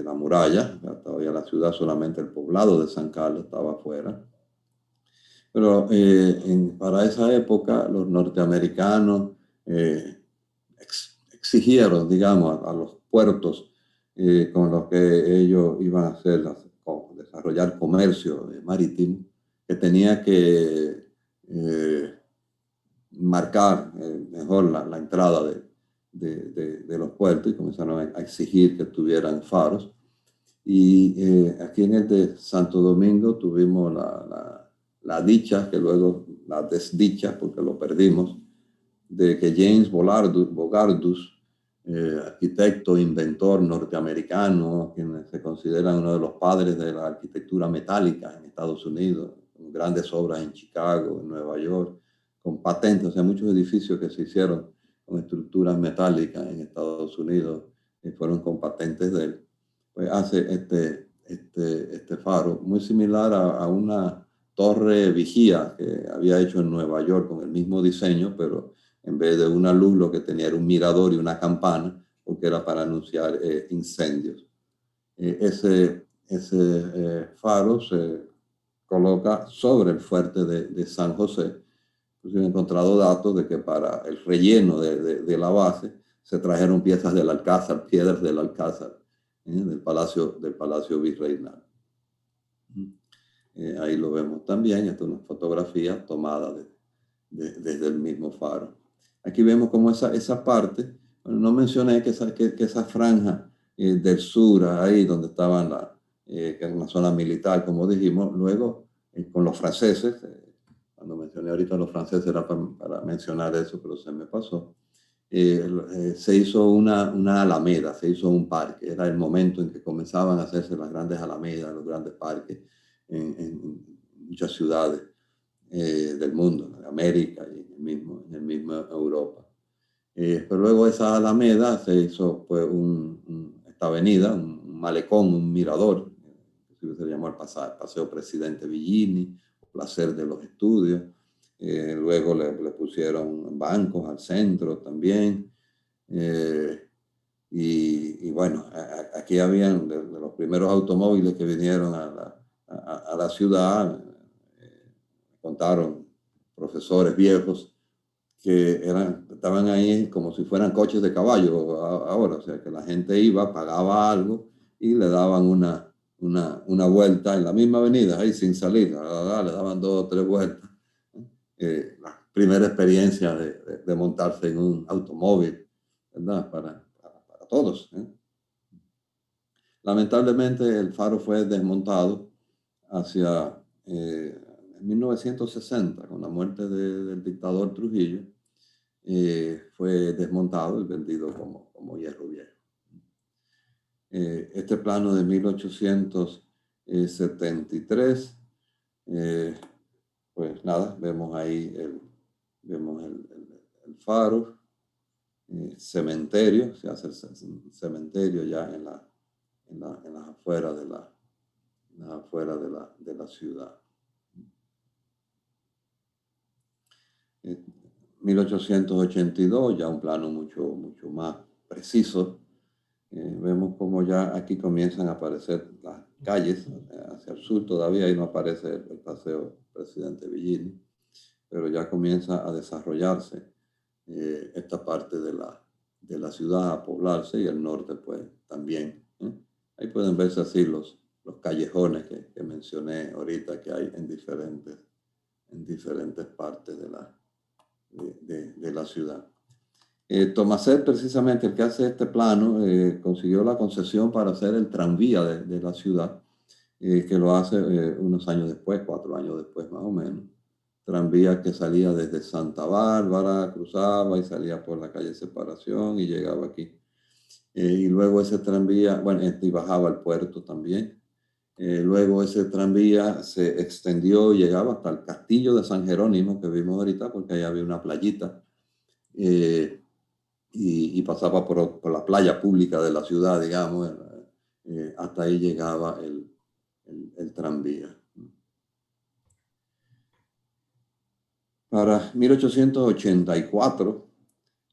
la muralla. Todavía la ciudad, solamente el poblado de San Carlos estaba afuera. Pero para esa época los norteamericanos exigieron, digamos, a los puertos con los que ellos iban a hacer desarrollar comercio marítimo, que tenía que marcar mejor la entrada de los puertos, y comenzaron a exigir que tuvieran faros. Y aquí en el de Santo Domingo tuvimos la dicha, que luego la desdicha, porque lo perdimos, de que James Bogardus, arquitecto, inventor norteamericano, quien se considera uno de los padres de la arquitectura metálica en Estados Unidos, con grandes obras en Chicago, en Nueva York, con patentes, o sea, muchos edificios que se hicieron con estructuras metálicas en Estados Unidos fueron con patentes de él. Pues hace este faro muy similar a una torre vigía que había hecho en Nueva York con el mismo diseño, pero en vez de una luz lo que tenía era un mirador y una campana, porque era para anunciar incendios. Ese faro se coloca sobre el fuerte de San José. Pues he encontrado datos de que para el relleno de la base se trajeron piezas del Alcázar, piedras del Alcázar, del Palacio Virreinal. Ahí lo vemos también. Esta es una fotografía tomada desde el mismo faro. Aquí vemos como esa parte, bueno, no mencioné que esa franja del sur, ahí donde estaban que es una zona militar, como dijimos, luego con los franceses, cuando mencioné ahorita a los franceses era para mencionar eso, pero se me pasó, se hizo una alameda, se hizo un parque. Era el momento en que comenzaban a hacerse las grandes alamedas, los grandes parques en muchas ciudades del mundo, de América y en el mismo Europa. Pero luego esa alameda se hizo pues esta avenida, un malecón, un mirador, que se llamó el Paseo Presidente Villini, Placer de los Estudios. Luego le pusieron bancos al centro también. Y bueno, aquí habían de los primeros automóviles que vinieron a la ciudad, contaron profesores viejos que estaban ahí como si fueran coches de caballo ahora, o sea, que la gente iba, pagaba algo y le daban una vuelta en la misma avenida, ahí sin salir, le daban 2 o 3 vueltas. La primera experiencia de montarse en un automóvil, ¿verdad? Para todos. Lamentablemente el faro fue desmontado hacia 1960, con la muerte del dictador Trujillo. Fue desmontado y vendido como hierro viejo. Este plano de 1873, pues nada, vemos ahí el faro, cementerio, se hace el cementerio ya en las afueras de la ciudad. 1882, ya un plano mucho más preciso. Vemos como ya aquí comienzan a aparecer las calles, hacia el sur todavía ahí no aparece el Paseo Presidente Villini, pero ya comienza a desarrollarse esta parte de la ciudad, a poblarse, y el norte pues también. Ahí pueden verse así los callejones que mencioné ahorita, que hay en diferentes partes de la ciudad. Tomaset, precisamente el que hace este plano, consiguió la concesión para hacer el tranvía de la ciudad, que lo hace unos años después, 4 años después más o menos. Tranvía que salía desde Santa Bárbara, cruzaba y salía por la calle Separación y llegaba aquí. Y luego ese tranvía, bueno, y bajaba al puerto también. Luego ese tranvía se extendió y llegaba hasta el castillo de San Jerónimo que vimos ahorita, porque ahí había una playita, y pasaba por la playa pública de la ciudad, digamos. Hasta ahí llegaba el tranvía. Para 1884,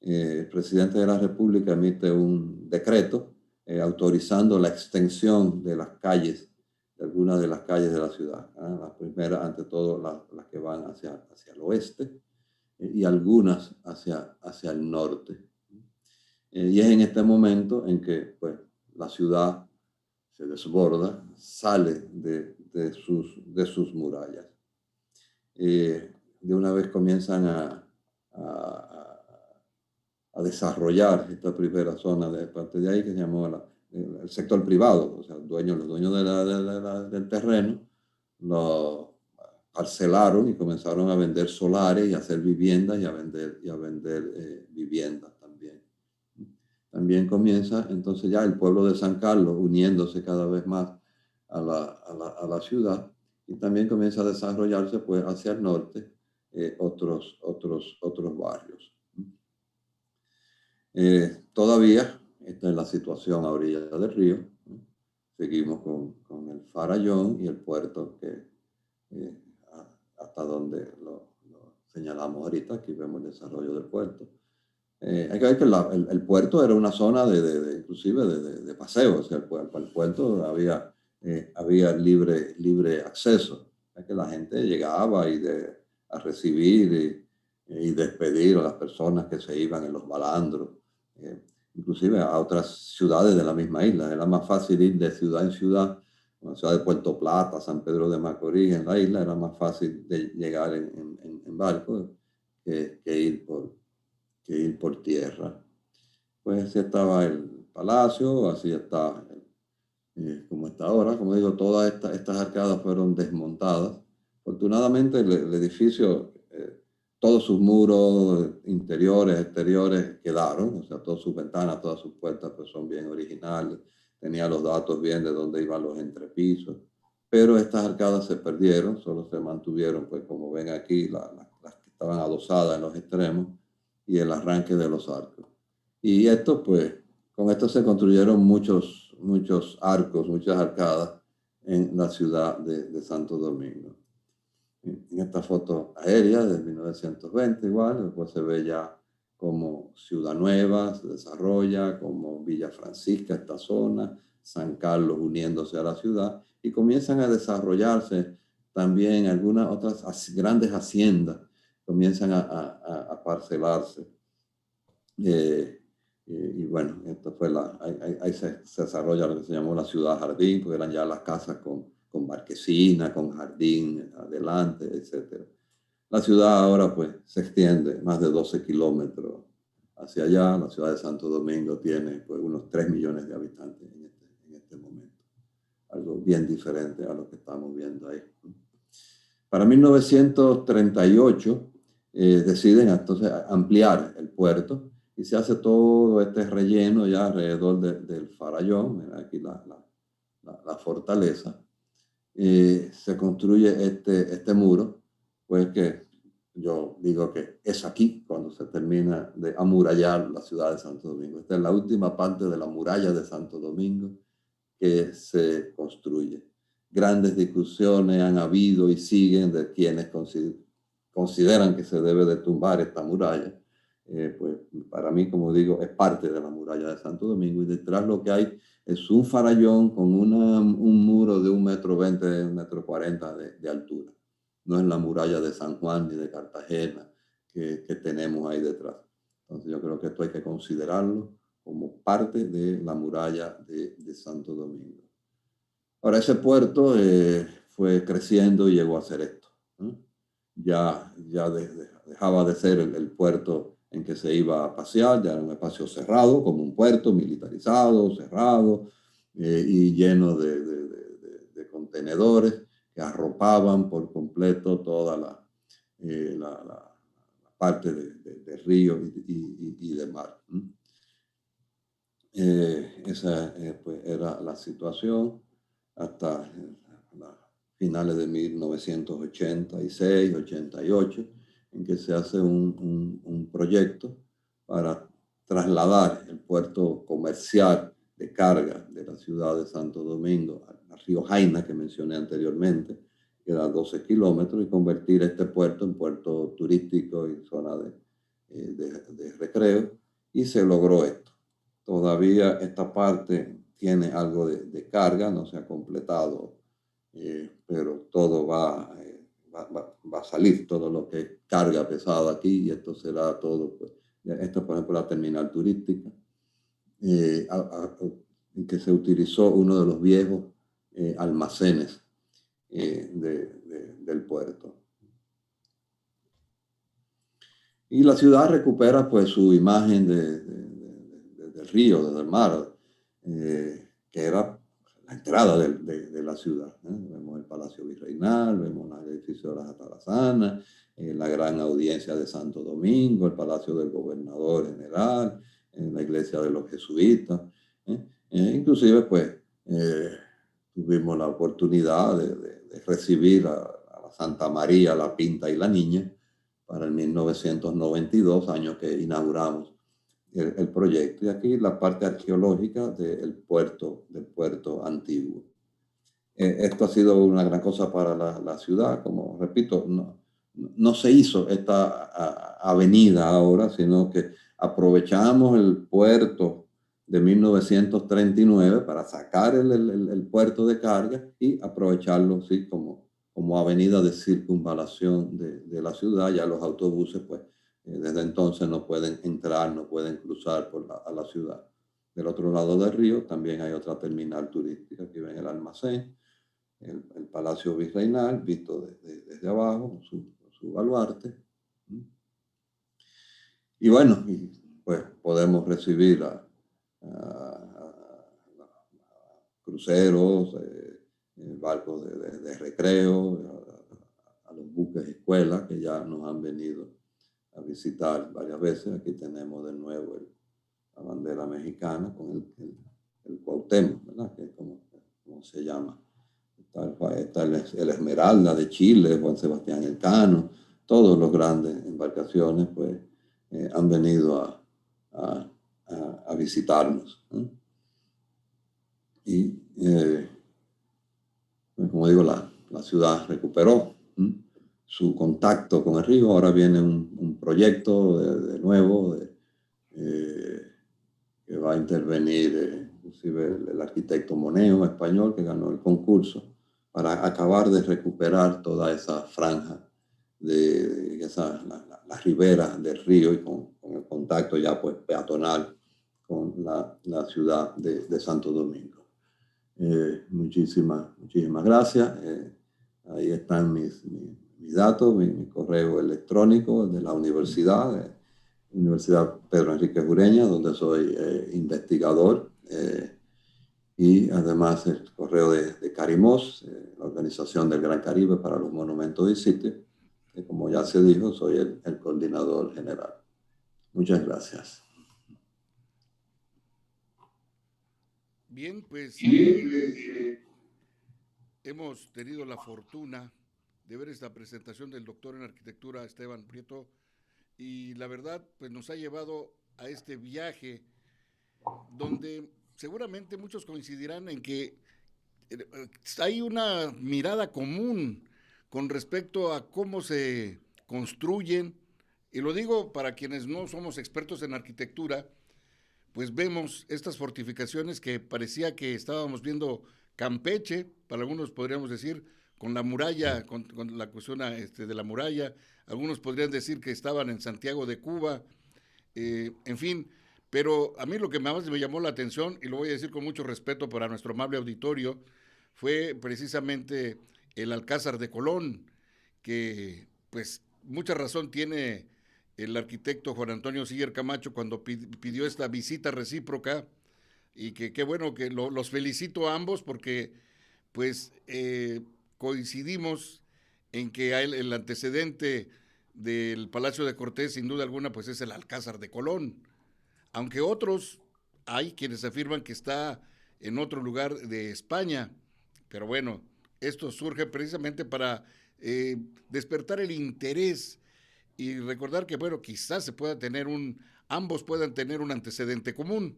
el presidente de la República emite un decreto autorizando la extensión de las calles, de algunas de las calles de la ciudad. Las primeras, ante todo, las que van hacia el oeste, y algunas hacia el norte. Y es en este momento en que pues, la ciudad se desborda, sale de sus murallas. De una vez comienzan a desarrollar esta primera zona de parte de ahí, que se llamó el sector privado, o sea, los dueños del terreno lo parcelaron y comenzaron a vender solares y a hacer viviendas y a vender viviendas también. También comienza entonces ya el pueblo de San Carlos uniéndose cada vez más a la ciudad, y también comienza a desarrollarse pues hacia el norte otros barrios. Todavía esta es la situación a orillas del río. Seguimos con el farallón y el puerto que hasta donde lo señalamos ahorita. Aquí vemos el desarrollo del puerto. Hay que ver que el puerto era una zona inclusive de paseo. O sea, el puerto había libre acceso. Es que la gente llegaba a recibir y despedir a las personas que se iban en los balandros, inclusive a otras ciudades de la misma isla. Era más fácil ir de ciudad en ciudad. En la ciudad de Puerto Plata, San Pedro de Macorís, en la isla, era más fácil de llegar en barco que ir por tierra. Pues así estaba el palacio, así está como está ahora. Como digo, todas estas arcadas fueron desmontadas. Afortunadamente el edificio, todos sus muros interiores, exteriores quedaron, o sea, todas sus ventanas, todas sus puertas pues son bien originales. Tenía los datos bien de dónde iban los entrepisos, pero estas arcadas se perdieron, solo se mantuvieron, pues como ven aquí, las que estaban adosadas en los extremos, y el arranque de los arcos. Y esto, pues, con esto se construyeron muchos arcos, muchas arcadas en la ciudad de Santo Domingo. En esta foto aérea de 1920 igual, después se ve ya como Ciudad Nueva se desarrolla, como Villa Francisca, esta zona, San Carlos uniéndose a la ciudad, y comienzan a desarrollarse también algunas otras grandes haciendas, comienzan a parcelarse. Y bueno, esto fue ahí se desarrolla lo que se llamó la ciudad jardín, porque eran ya las casas con marquesina, con jardín adelante, etc. La ciudad ahora pues se extiende más de 12 kilómetros hacia allá. La ciudad de Santo Domingo tiene pues unos 3 millones de habitantes en este momento. Algo bien diferente a lo que estamos viendo ahí. Para 1938 deciden entonces ampliar el puerto y se hace todo este relleno ya alrededor del farallón. Mira aquí la fortaleza. Se construye este muro, pues que yo digo que es aquí cuando se termina de amurallar la ciudad de Santo Domingo. Esta es la última parte de la muralla de Santo Domingo que se construye. Grandes discusiones han habido y siguen de quienes consideran que se debe de tumbar esta muralla. Pues para mí, como digo, es parte de la muralla de Santo Domingo, y detrás lo que hay es un farallón con un muro de 1,20 m, 1,40 m de altura. No es la muralla de San Juan ni de Cartagena que tenemos ahí detrás. Entonces yo creo que esto hay que considerarlo como parte de la muralla de Santo Domingo. Ahora, ese puerto fue creciendo y llegó a ser esto, ¿no? Ya dejaba de ser el puerto en que se iba a pasear, ya era un espacio cerrado, como un puerto militarizado, cerrado, y lleno de contenedores que arropaban por completo toda la parte de río y de mar. Esa pues era la situación hasta finales de 1986, 88, en que se hace un proyecto para trasladar el puerto comercial de carga de la ciudad de Santo Domingo al río Jaina, que mencioné anteriormente, que da 12 kilómetros, y convertir este puerto en puerto turístico y zona de recreo, y se logró esto. Todavía esta parte tiene algo de carga, no se ha completado, pero todo va a salir, todo lo que es carga pesada aquí, y esto será todo, pues, esto por ejemplo la terminal turística, en que se utilizó uno de los viejos almacenes del puerto. Y la ciudad recupera pues su imagen del río, del mar, que era la entrada de la ciudad. Vemos el Palacio Virreinal, vemos el edificio de las Atarazanas, la gran audiencia de Santo Domingo, el Palacio del Gobernador General, la iglesia de los jesuitas. Inclusive pues tuvimos la oportunidad de recibir a la Santa María, la Pinta y la Niña para el 1992, año que inauguramos el proyecto. Y aquí la parte arqueológica del puerto antiguo. Esto ha sido una gran cosa para la ciudad. Como repito, no se hizo esta avenida ahora, sino que aprovechamos el puerto de 1939 para sacar el puerto de carga y aprovecharlo, ¿sí?, como avenida de circunvalación de la ciudad. Ya los autobuses, pues, desde entonces no pueden entrar, no pueden cruzar a la ciudad. Del otro lado del río también hay otra terminal turística. Aquí ven el almacén, el Palacio Virreinal, visto desde abajo, su baluarte. Y bueno, pues podemos recibir a cruceros, barcos de recreo, a los buques escuelas que ya nos han venido a visitar varias veces. Aquí tenemos de nuevo la bandera mexicana con el Cuauhtémoc, ¿verdad?, que es como se llama. Está el Esmeralda de Chile, Juan Sebastián Elcano, todos los grandes embarcaciones pues han venido a visitarnos. Y como digo, la ciudad recuperó su contacto con el río. Ahora viene un proyecto de nuevo que va a intervenir inclusive el arquitecto Moneo español que ganó el concurso para acabar de recuperar toda esa franja de la ribera del río y con el contacto ya pues peatonal con la ciudad de Santo Domingo. Muchísimas gracias. Ahí están mis datos, mi correo electrónico de la universidad, Universidad Pedro Enrique Ureña, donde soy investigador, y además el correo de Carimos, la Organización del Gran Caribe para los Monumentos y Sitios, que como ya se dijo, soy el coordinador general. Muchas gracias. Bien, pues hemos tenido la fortuna de ver esta presentación del doctor en arquitectura Esteban Prieto, y la verdad pues nos ha llevado a este viaje donde seguramente muchos coincidirán en que hay una mirada común con respecto a cómo se construyen, y lo digo para quienes no somos expertos en arquitectura, pues vemos estas fortificaciones que parecía que estábamos viendo Campeche, para algunos podríamos decir, con la muralla, con la cuestión de la muralla, algunos podrían decir que estaban en Santiago de Cuba, en fin, pero a mí lo que más me llamó la atención, y lo voy a decir con mucho respeto para nuestro amable auditorio, fue precisamente el Alcázar de Colón, que pues mucha razón tiene el arquitecto Juan Antonio Siller Camacho cuando pidió esta visita recíproca, y que qué bueno que los felicito a ambos porque pues coincidimos en que el antecedente del Palacio de Cortés sin duda alguna pues es el Alcázar de Colón, aunque otros hay quienes afirman que está en otro lugar de España, pero bueno, esto surge precisamente para despertar el interés y recordar que, bueno, quizás se pueda tener ambos puedan tener un antecedente común,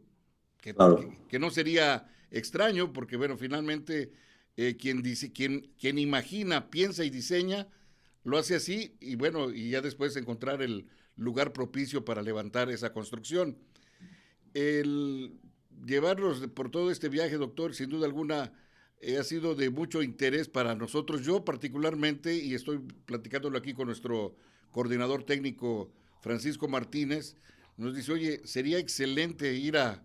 Claro. que no sería extraño, porque, bueno, finalmente quien imagina, piensa y diseña, lo hace así, y bueno, y ya después encontrar el lugar propicio para levantar esa construcción. El llevarnos por todo este viaje, doctor, sin duda alguna, ha sido de mucho interés para nosotros. Yo particularmente, y estoy platicándolo aquí con nuestro coordinador técnico Francisco Martínez, nos dice, oye, sería excelente ir a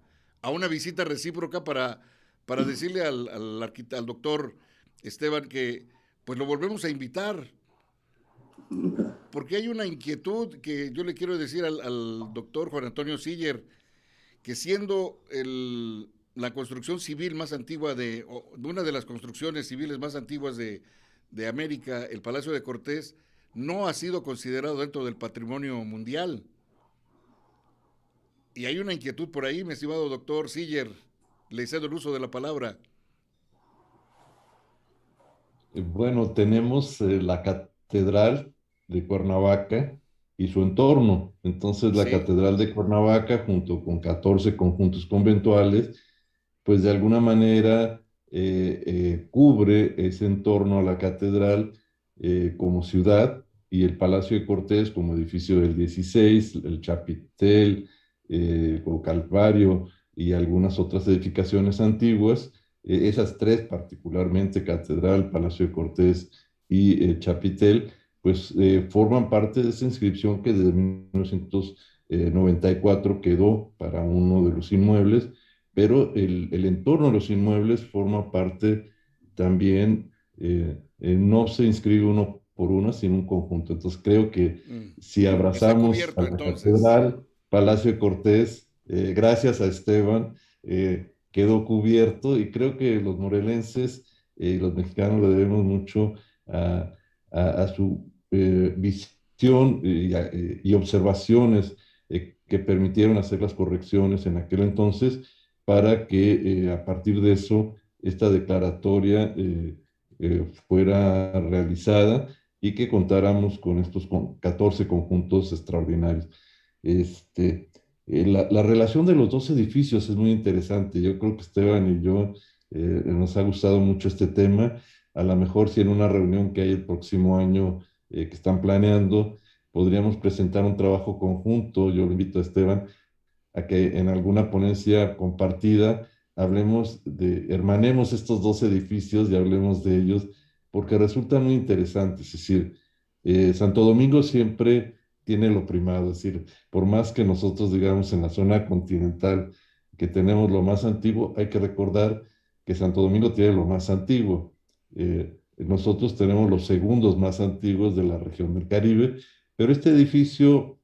una visita recíproca para decirle al doctor Esteban que pues lo volvemos a invitar, porque hay una inquietud que yo le quiero decir al doctor Juan Antonio Siller, que siendo la construcción civil más antigua una de las construcciones civiles más antiguas de América, el Palacio de Cortés, no ha sido considerado dentro del patrimonio mundial. Y hay una inquietud por ahí, mi estimado doctor Siller, le cedo el uso de la palabra. Bueno, tenemos la Catedral de Cuernavaca y su entorno. Entonces, la Sí, Catedral de Cuernavaca, junto con 14 conjuntos conventuales, pues de alguna manera cubre ese entorno a la catedral como ciudad, y el Palacio de Cortés como edificio del 16, el Chapitel, o Calvario y algunas otras edificaciones antiguas. Esas tres particularmente, Catedral, Palacio de Cortés y Chapitel, pues forman parte de esa inscripción que desde 1994 quedó para uno de los inmuebles, pero el entorno de los inmuebles forma parte también, no se inscribe uno por uno, sino un conjunto. Entonces creo que si está abrazamos a cubierto la entonces. catedral, Palacio de Cortés, gracias a Esteban, quedó cubierto, y creo que los morelenses y los mexicanos le debemos mucho a su visión y observaciones que permitieron hacer las correcciones en aquel entonces, para que a partir de eso esta declaratoria fuera realizada y que contáramos con estos 14 conjuntos extraordinarios. Este, la relación de los dos edificios es muy interesante. Yo creo que Esteban y yo nos ha gustado mucho este tema. A lo mejor si en una reunión que hay el próximo año que están planeando, podríamos presentar un trabajo conjunto. Yo le invito a Esteban a que en alguna ponencia compartida hablemos hermanemos estos dos edificios y hablemos de ellos, porque resulta muy interesante. Es decir, Santo Domingo siempre tiene lo primado, es decir, por más que nosotros digamos en la zona continental que tenemos lo más antiguo, hay que recordar que Santo Domingo tiene lo más antiguo. Nosotros tenemos los segundos más antiguos de la región del Caribe, pero este edificio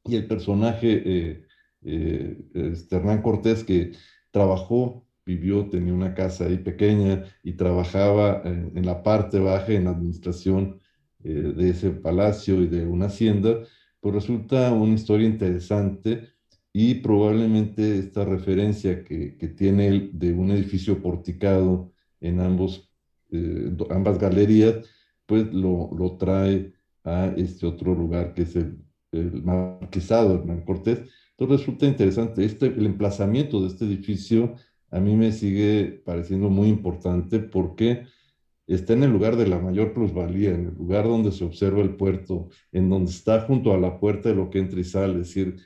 y el personaje Hernán Cortés, que trabajó, vivió, tenía una casa ahí pequeña y trabajaba en la parte baja, en la administración de ese palacio y de una hacienda, pues resulta una historia interesante y probablemente esta referencia que tiene él de un edificio porticado en ambas galerías, pues lo trae a este otro lugar que es el marquesado Hernán Cortés. Entonces resulta interesante. El emplazamiento de este edificio a mí me sigue pareciendo muy importante porque está en el lugar de la mayor plusvalía, en el lugar donde se observa el puerto, en donde está junto a la puerta de lo que entra y sale. Es decir,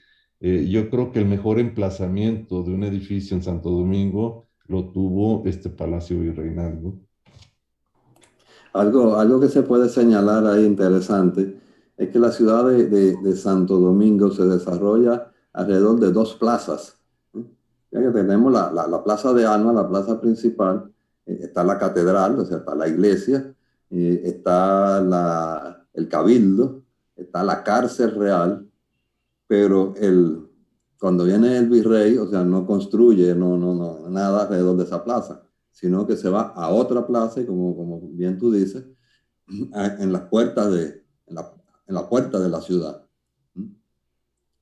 yo creo que el mejor emplazamiento de un edificio en Santo Domingo lo tuvo este Palacio Virreinal, ¿no? Algo que se puede señalar ahí interesante es que la ciudad de Santo Domingo se desarrolla alrededor de dos plazas. ¿Eh? Ya que tenemos la plaza de armas, la plaza principal, está la catedral, o sea, está la iglesia, está el cabildo, está la cárcel real, pero cuando viene el virrey, o sea, no construye nada alrededor de esa plaza, sino que se va a otra plaza y como bien tú dices, en las puertas en la puerta de la ciudad.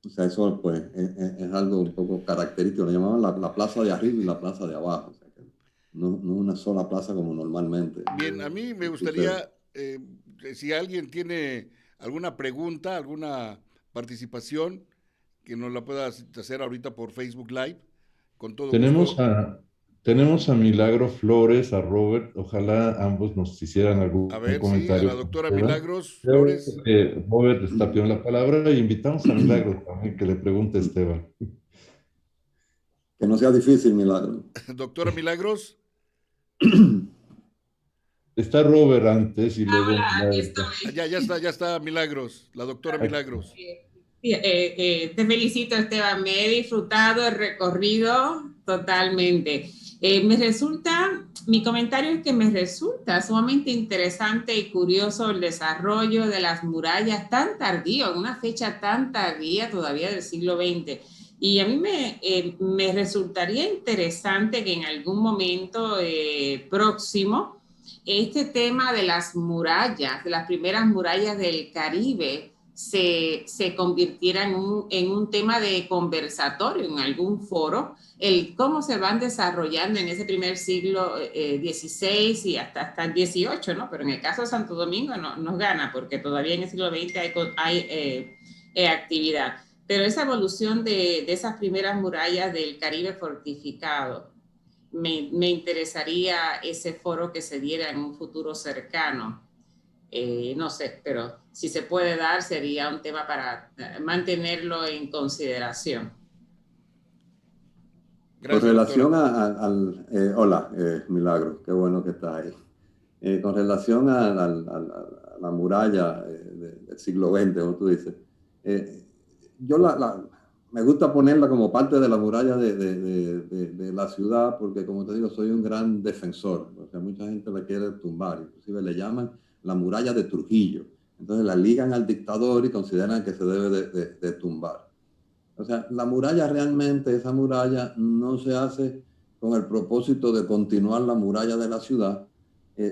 O sea, eso pues es algo un poco característico. Lo llamaban la plaza de arriba y la plaza de abajo. O sea, que no una sola plaza como normalmente Bien, a mí me sucede. gustaría, si alguien tiene alguna pregunta, alguna participación, que nos la pueda hacer ahorita por Facebook Live, con todo Tenemos gusto. a, tenemos a Milagro Flores, a Robert. Ojalá ambos nos hicieran A algún ver, sí, a la comentario. doctora ¿Verdad? Milagros Creo Flores. que Robert está pidiendo la palabra y invitamos a Milagro también que le pregunte a Esteban. Que no sea difícil, Milagro. Doctora Milagros. Está Robert antes y luego Hola, aquí Milagro. estoy. Ya está Milagros, la doctora Milagros. Te felicito, Esteban. Me he disfrutado el recorrido totalmente. Mi comentario es que me resulta sumamente interesante y curioso el desarrollo de las murallas tan tardío, en una fecha tan tardía todavía del siglo XX. Y a mí me resultaría interesante que en algún momento próximo este tema de las murallas, de las primeras murallas del Caribe, se convirtiera en un tema de conversatorio en algún foro, el cómo se van desarrollando en ese primer siglo XVI y hasta el XVIII, ¿no? Pero en el caso de Santo Domingo nos gana, porque todavía en el siglo XX hay actividad. Pero esa evolución de esas primeras murallas del Caribe fortificado, me interesaría ese foro que se diera en un futuro cercano. No sé, pero si se puede dar sería un tema para mantenerlo en consideración. Con Gracias, doctora. relación hola, Milagro, qué bueno que estás ahí. Con relación a la muralla del siglo XX, como tú dices, eh, yo me gusta ponerla como parte de la muralla de la ciudad porque, como te digo, soy un gran defensor. O sea, mucha gente la quiere tumbar, inclusive le llaman la muralla de Trujillo. Entonces la ligan al dictador y consideran que se debe de tumbar. O sea, la muralla realmente, esa muralla no se hace con el propósito de continuar la muralla de la ciudad,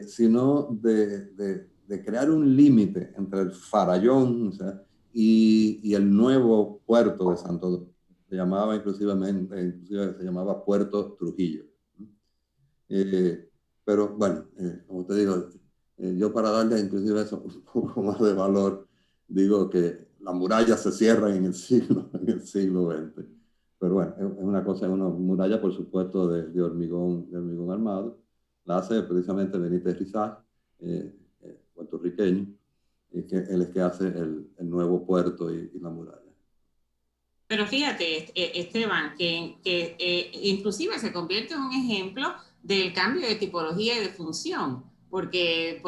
sino de crear un límite entre el farallón, o sea, y el nuevo puerto de Santo Domingo. Inclusive se llamaba Puerto Trujillo. Eh, pero bueno, como te digo, yo para darle inclusive eso un poco más de valor, digo que las murallas se cierran en el siglo XX. Pero bueno, es una cosa, es una muralla, por supuesto, de hormigón armado. La hace precisamente Benítez Rizal, puertorriqueño, y que él es que hace el nuevo puerto y la muralla. Pero fíjate, Esteban, que inclusive se convierte en un ejemplo del cambio de tipología y de función, porque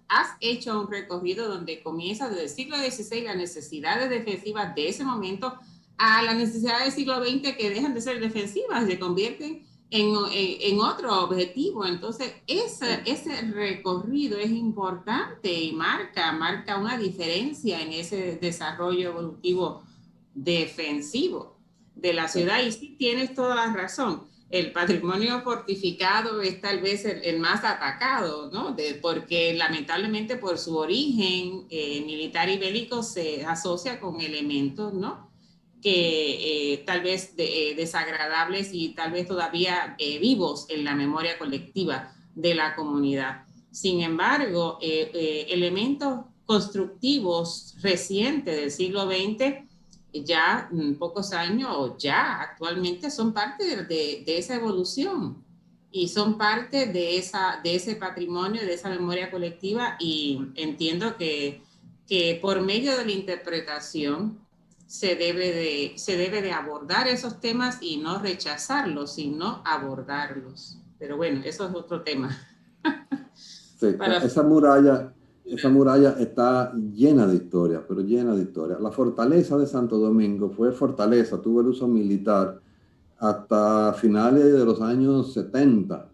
has hecho un recorrido donde comienza desde el siglo XVI las necesidades defensivas de ese momento a las necesidades del siglo XX que dejan de ser defensivas, se convierten en otro objetivo. Entonces, ese recorrido es importante y marca una diferencia en ese desarrollo evolutivo defensivo de la ciudad. Y sí tienes toda la razón, el patrimonio fortificado es tal vez el más atacado, ¿no? Porque lamentablemente por su origen militar y bélico se asocia con elementos, ¿no? Que tal vez desagradables y tal vez todavía vivos en la memoria colectiva de la comunidad. Sin embargo, elementos constructivos recientes del siglo XX ya pocos años, ya actualmente son parte de esa evolución y son parte de ese patrimonio, de esa memoria colectiva, y entiendo que por medio de la interpretación se debe de abordar esos temas y no rechazarlos, sino abordarlos. Pero bueno, eso es otro tema. Sí, esa muralla está llena de historia, pero llena de historia. La fortaleza de Santo Domingo fue fortaleza, tuvo el uso militar hasta finales de los años 70,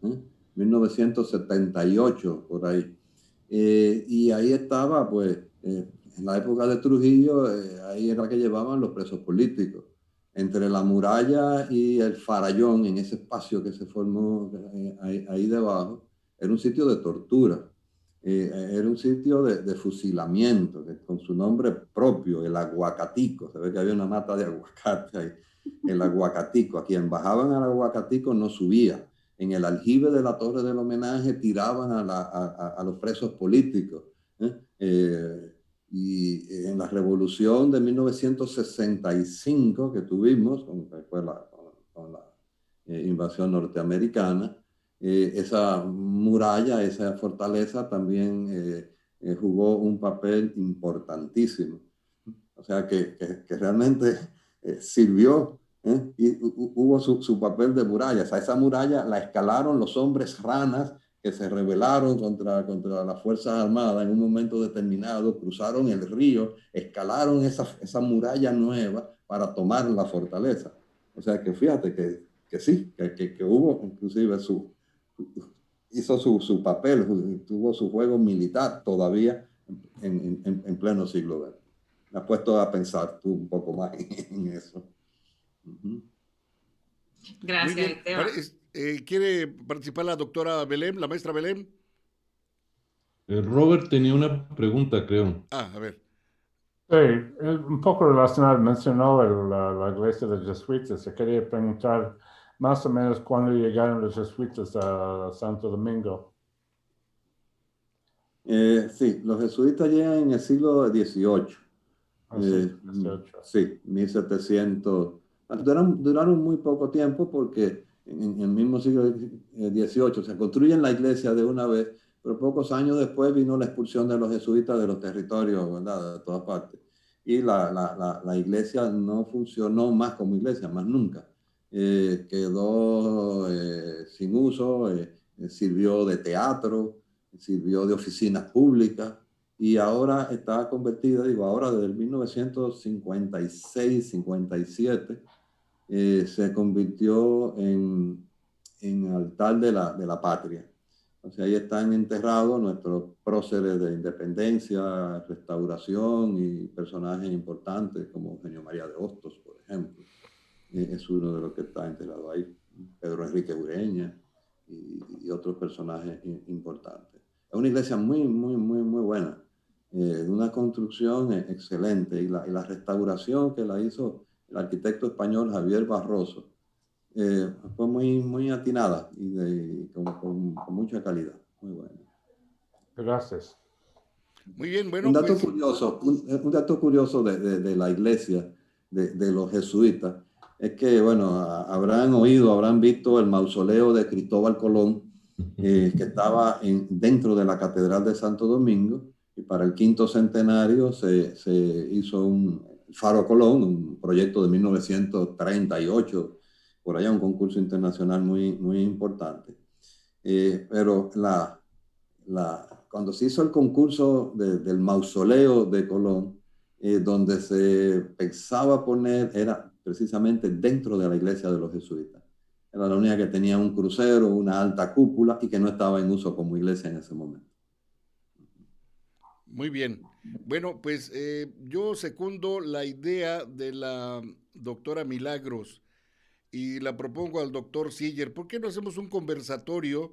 1978, por ahí. Y ahí estaba, pues, en la época de Trujillo, ahí era que llevaban los presos políticos. Entre la muralla y el Farallón, en ese espacio que se formó ahí debajo, era un sitio de tortura. Era un sitio de fusilamiento, con su nombre propio, el Aguacatico. Se ve que había una mata de aguacate ahí, el Aguacatico. A quien bajaban al Aguacatico no subía. En el aljibe de la Torre del Homenaje tiraban a los presos políticos. Y en la revolución de 1965 que tuvimos, con la invasión norteamericana, esa muralla, esa fortaleza también jugó un papel importantísimo. O sea que realmente sirvió, y hubo su papel de muralla. O sea, esa muralla la escalaron los hombres ranas que se rebelaron contra las Fuerzas Armadas en un momento determinado, cruzaron el río, escalaron esa muralla nueva para tomar la fortaleza. O sea que fíjate que sí, que hubo inclusive hizo su papel, tuvo su juego militar todavía en pleno siglo XX. Me has puesto a pensar tú un poco más en eso. Gracias, muy bien. Esteban. ¿Quiere participar la doctora Belén, la maestra Belén? Robert tenía una pregunta, creo. A ver. Sí, un poco relacionado, mencionó la iglesia de los jesuitas. Se quería preguntar más o menos cuándo llegaron los jesuitas a Santo Domingo. Sí, los jesuitas llegan en el siglo XVIII. Sí, 1700. Duraron muy poco tiempo porque en el mismo siglo XVIII se construyen la iglesia de una vez, pero pocos años después vino la expulsión de los jesuitas de los territorios, ¿verdad? De todas partes. Y la iglesia no funcionó más como iglesia, más nunca. Quedó sin uso, sirvió de teatro, sirvió de oficinas públicas. Y ahora está convertida, ahora desde el 1956, 57, se convirtió en altar de la patria. O sea, ahí están enterrados nuestros próceres de independencia, restauración y personajes importantes como Eugenio María de Hostos, por ejemplo. Es uno de los que está enterrado ahí. Pedro Enrique Ureña y otros personajes importantes. Es una iglesia muy, muy, muy, muy buena. Una construcción excelente, y la restauración que la hizo el arquitecto español Javier Barroso fue muy, muy atinada y con mucha calidad, muy buena. Gracias. Muy bien, Un bueno, dato pues curioso, un dato curioso de la iglesia de los jesuitas es que, bueno, habrán oído, habrán visto el mausoleo de Cristóbal Colón, que estaba dentro de la Catedral de Santo Domingo, y para el quinto centenario se hizo un Faro Colón, un proyecto de 1938, por allá un concurso internacional muy, muy importante. Pero cuando se hizo el concurso del mausoleo de Colón, donde se pensaba poner, era precisamente dentro de la iglesia de los jesuitas. Era la única que tenía un crucero, una alta cúpula y que no estaba en uso como iglesia en ese momento. muy bien. Bueno, pues yo secundo la idea de la doctora Milagros y la propongo al doctor Siller. ¿Por qué no hacemos un conversatorio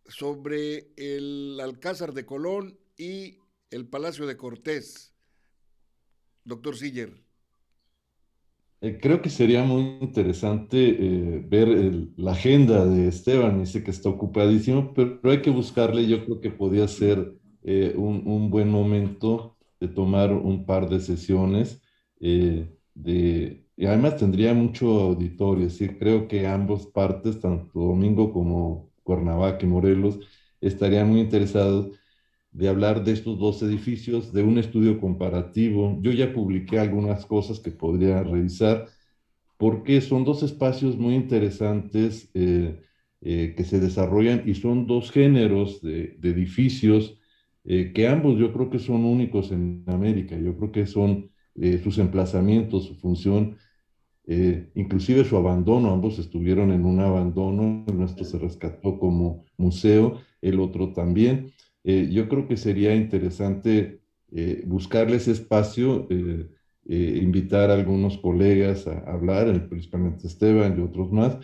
sobre el Alcázar de Colón y el Palacio de Cortés, doctor Siller? Creo que sería muy interesante ver la agenda de Esteban. Dice que está ocupadísimo, pero hay que buscarle. Yo creo que podía ser un buen momento de tomar un par de sesiones. Y además tendría mucho auditorio. Sí, creo que ambas partes, tanto Domingo como Cuernavaca y Morelos, estarían muy interesados de hablar de estos dos edificios, de un estudio comparativo. Yo ya publiqué algunas cosas que podría revisar, porque son dos espacios muy interesantes que se desarrollan y son dos géneros de edificios que ambos yo creo que son únicos en América. Yo creo que son sus emplazamientos, su función, inclusive su abandono. Ambos estuvieron en un abandono, el nuestro se rescató como museo, el otro también. Yo creo que sería interesante buscarle ese espacio, invitar a algunos colegas a hablar, principalmente Esteban y otros más.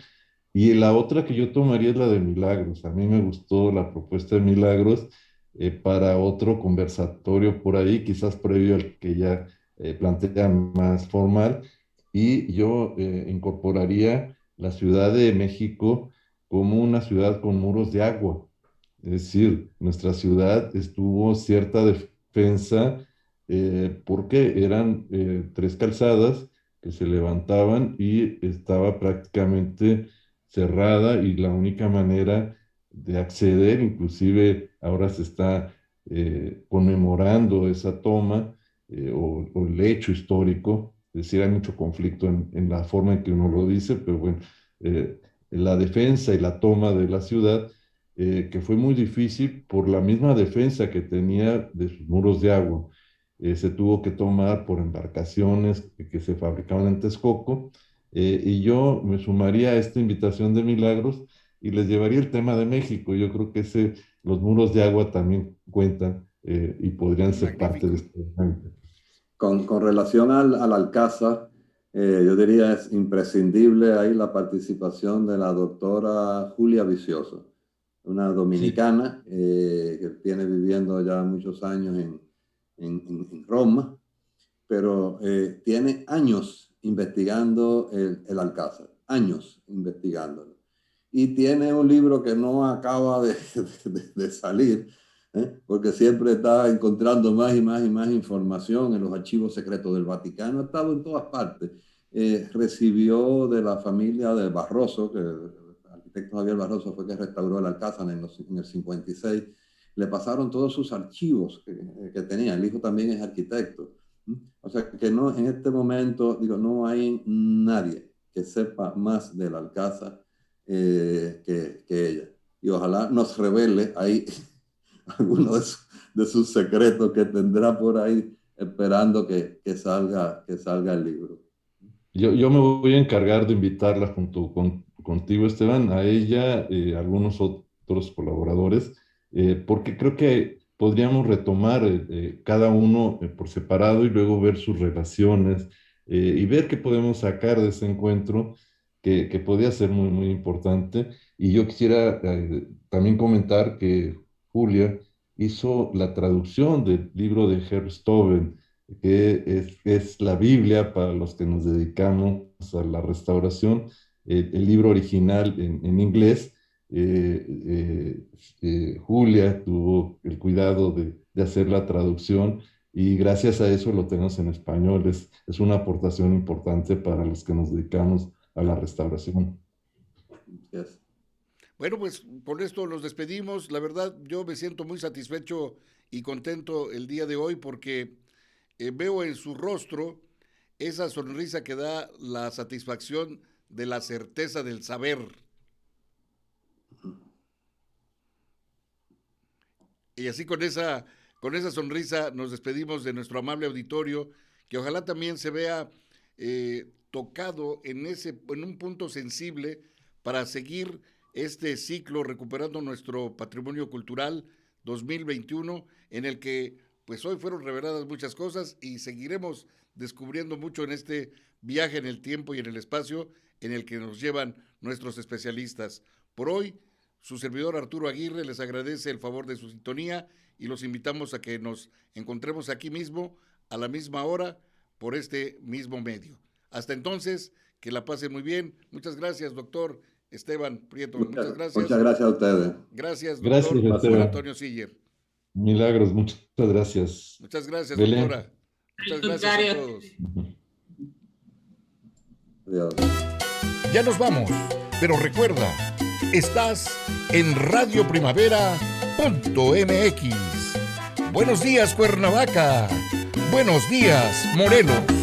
Y la otra que yo tomaría es la de Milagros. A mí me gustó la propuesta de Milagros para otro conversatorio por ahí, quizás previo al que ya plantea más formal, y yo incorporaría la Ciudad de México como una ciudad con muros de agua. Es decir, nuestra ciudad estuvo cierta defensa porque eran tres calzadas que se levantaban y estaba prácticamente cerrada, y la única manera de acceder, inclusive ahora se está conmemorando esa toma o el hecho histórico. Es decir, hay mucho conflicto en la forma en que uno lo dice, pero bueno, la defensa y la toma de la ciudad, que fue muy difícil por la misma defensa que tenía de sus muros de agua. Se tuvo que tomar por embarcaciones que se fabricaban en Texcoco, y yo me sumaría a esta invitación de Milagros y les llevaría el tema de México. Yo creo que los muros de agua también cuentan y podrían ser parte de Magnífico. este evento. Con relación al Alcázar, yo diría es imprescindible ahí la participación de la doctora Julia Vicioso, una Sí, dominicana que tiene viviendo ya muchos años en Roma, pero tiene años investigando el Alcázar, años investigándolo. Y tiene un libro que no acaba de salir, porque siempre está encontrando más y más y más información en los archivos secretos del Vaticano, ha estado en todas partes. Recibió de la familia de Barroso, que el arquitecto Javier Barroso fue que restauró el Alcázar en el 56, le pasaron todos sus archivos que tenía, el hijo también es arquitecto. O sea que no, en este momento, digo, no hay nadie que sepa más del Alcázar que ella. Y ojalá nos revele ahí alguno de sus secretos que tendrá por ahí esperando que salga el libro. yo me voy a encargar de invitarla junto contigo, Esteban, a ella, algunos otros colaboradores, porque creo que podríamos retomar cada uno por separado y luego ver sus relaciones y ver qué podemos sacar de ese encuentro que podría ser muy, muy importante. Y yo quisiera también comentar que Julia hizo la traducción del libro de Herb Stoven, que es la Biblia para los que nos dedicamos a la restauración, el libro original en inglés, Julia tuvo el cuidado de hacer la traducción y gracias a eso lo tenemos en español. Es una aportación importante para los que nos dedicamos a la restauración. Yes. Bueno, pues con esto nos despedimos. La verdad, yo me siento muy satisfecho y contento el día de hoy porque veo en su rostro esa sonrisa que da la satisfacción de la certeza del saber. Y así con esa sonrisa nos despedimos de nuestro amable auditorio, que ojalá también se vea tocado en un punto sensible para seguir este ciclo recuperando nuestro patrimonio cultural 2021, en el que pues hoy fueron reveladas muchas cosas y seguiremos descubriendo mucho en este viaje en el tiempo y en el espacio en el que nos llevan nuestros especialistas. Por hoy, su servidor Arturo Aguirre les agradece el favor de su sintonía y los invitamos a que nos encontremos aquí mismo a la misma hora por este mismo medio. Hasta entonces, que la pasen muy bien. Muchas gracias, doctor Esteban Prieto. Muchas gracias. Muchas gracias a ustedes. Gracias, doctor Gracias, Antonio Siller. Milagros, muchas gracias. Muchas gracias, Belén. doctora. Muchas gracias a todos. Adiós. Ya nos vamos, pero recuerda, estás en radioprimavera.mx. Buenos días, Cuernavaca. Buenos días, Morelos.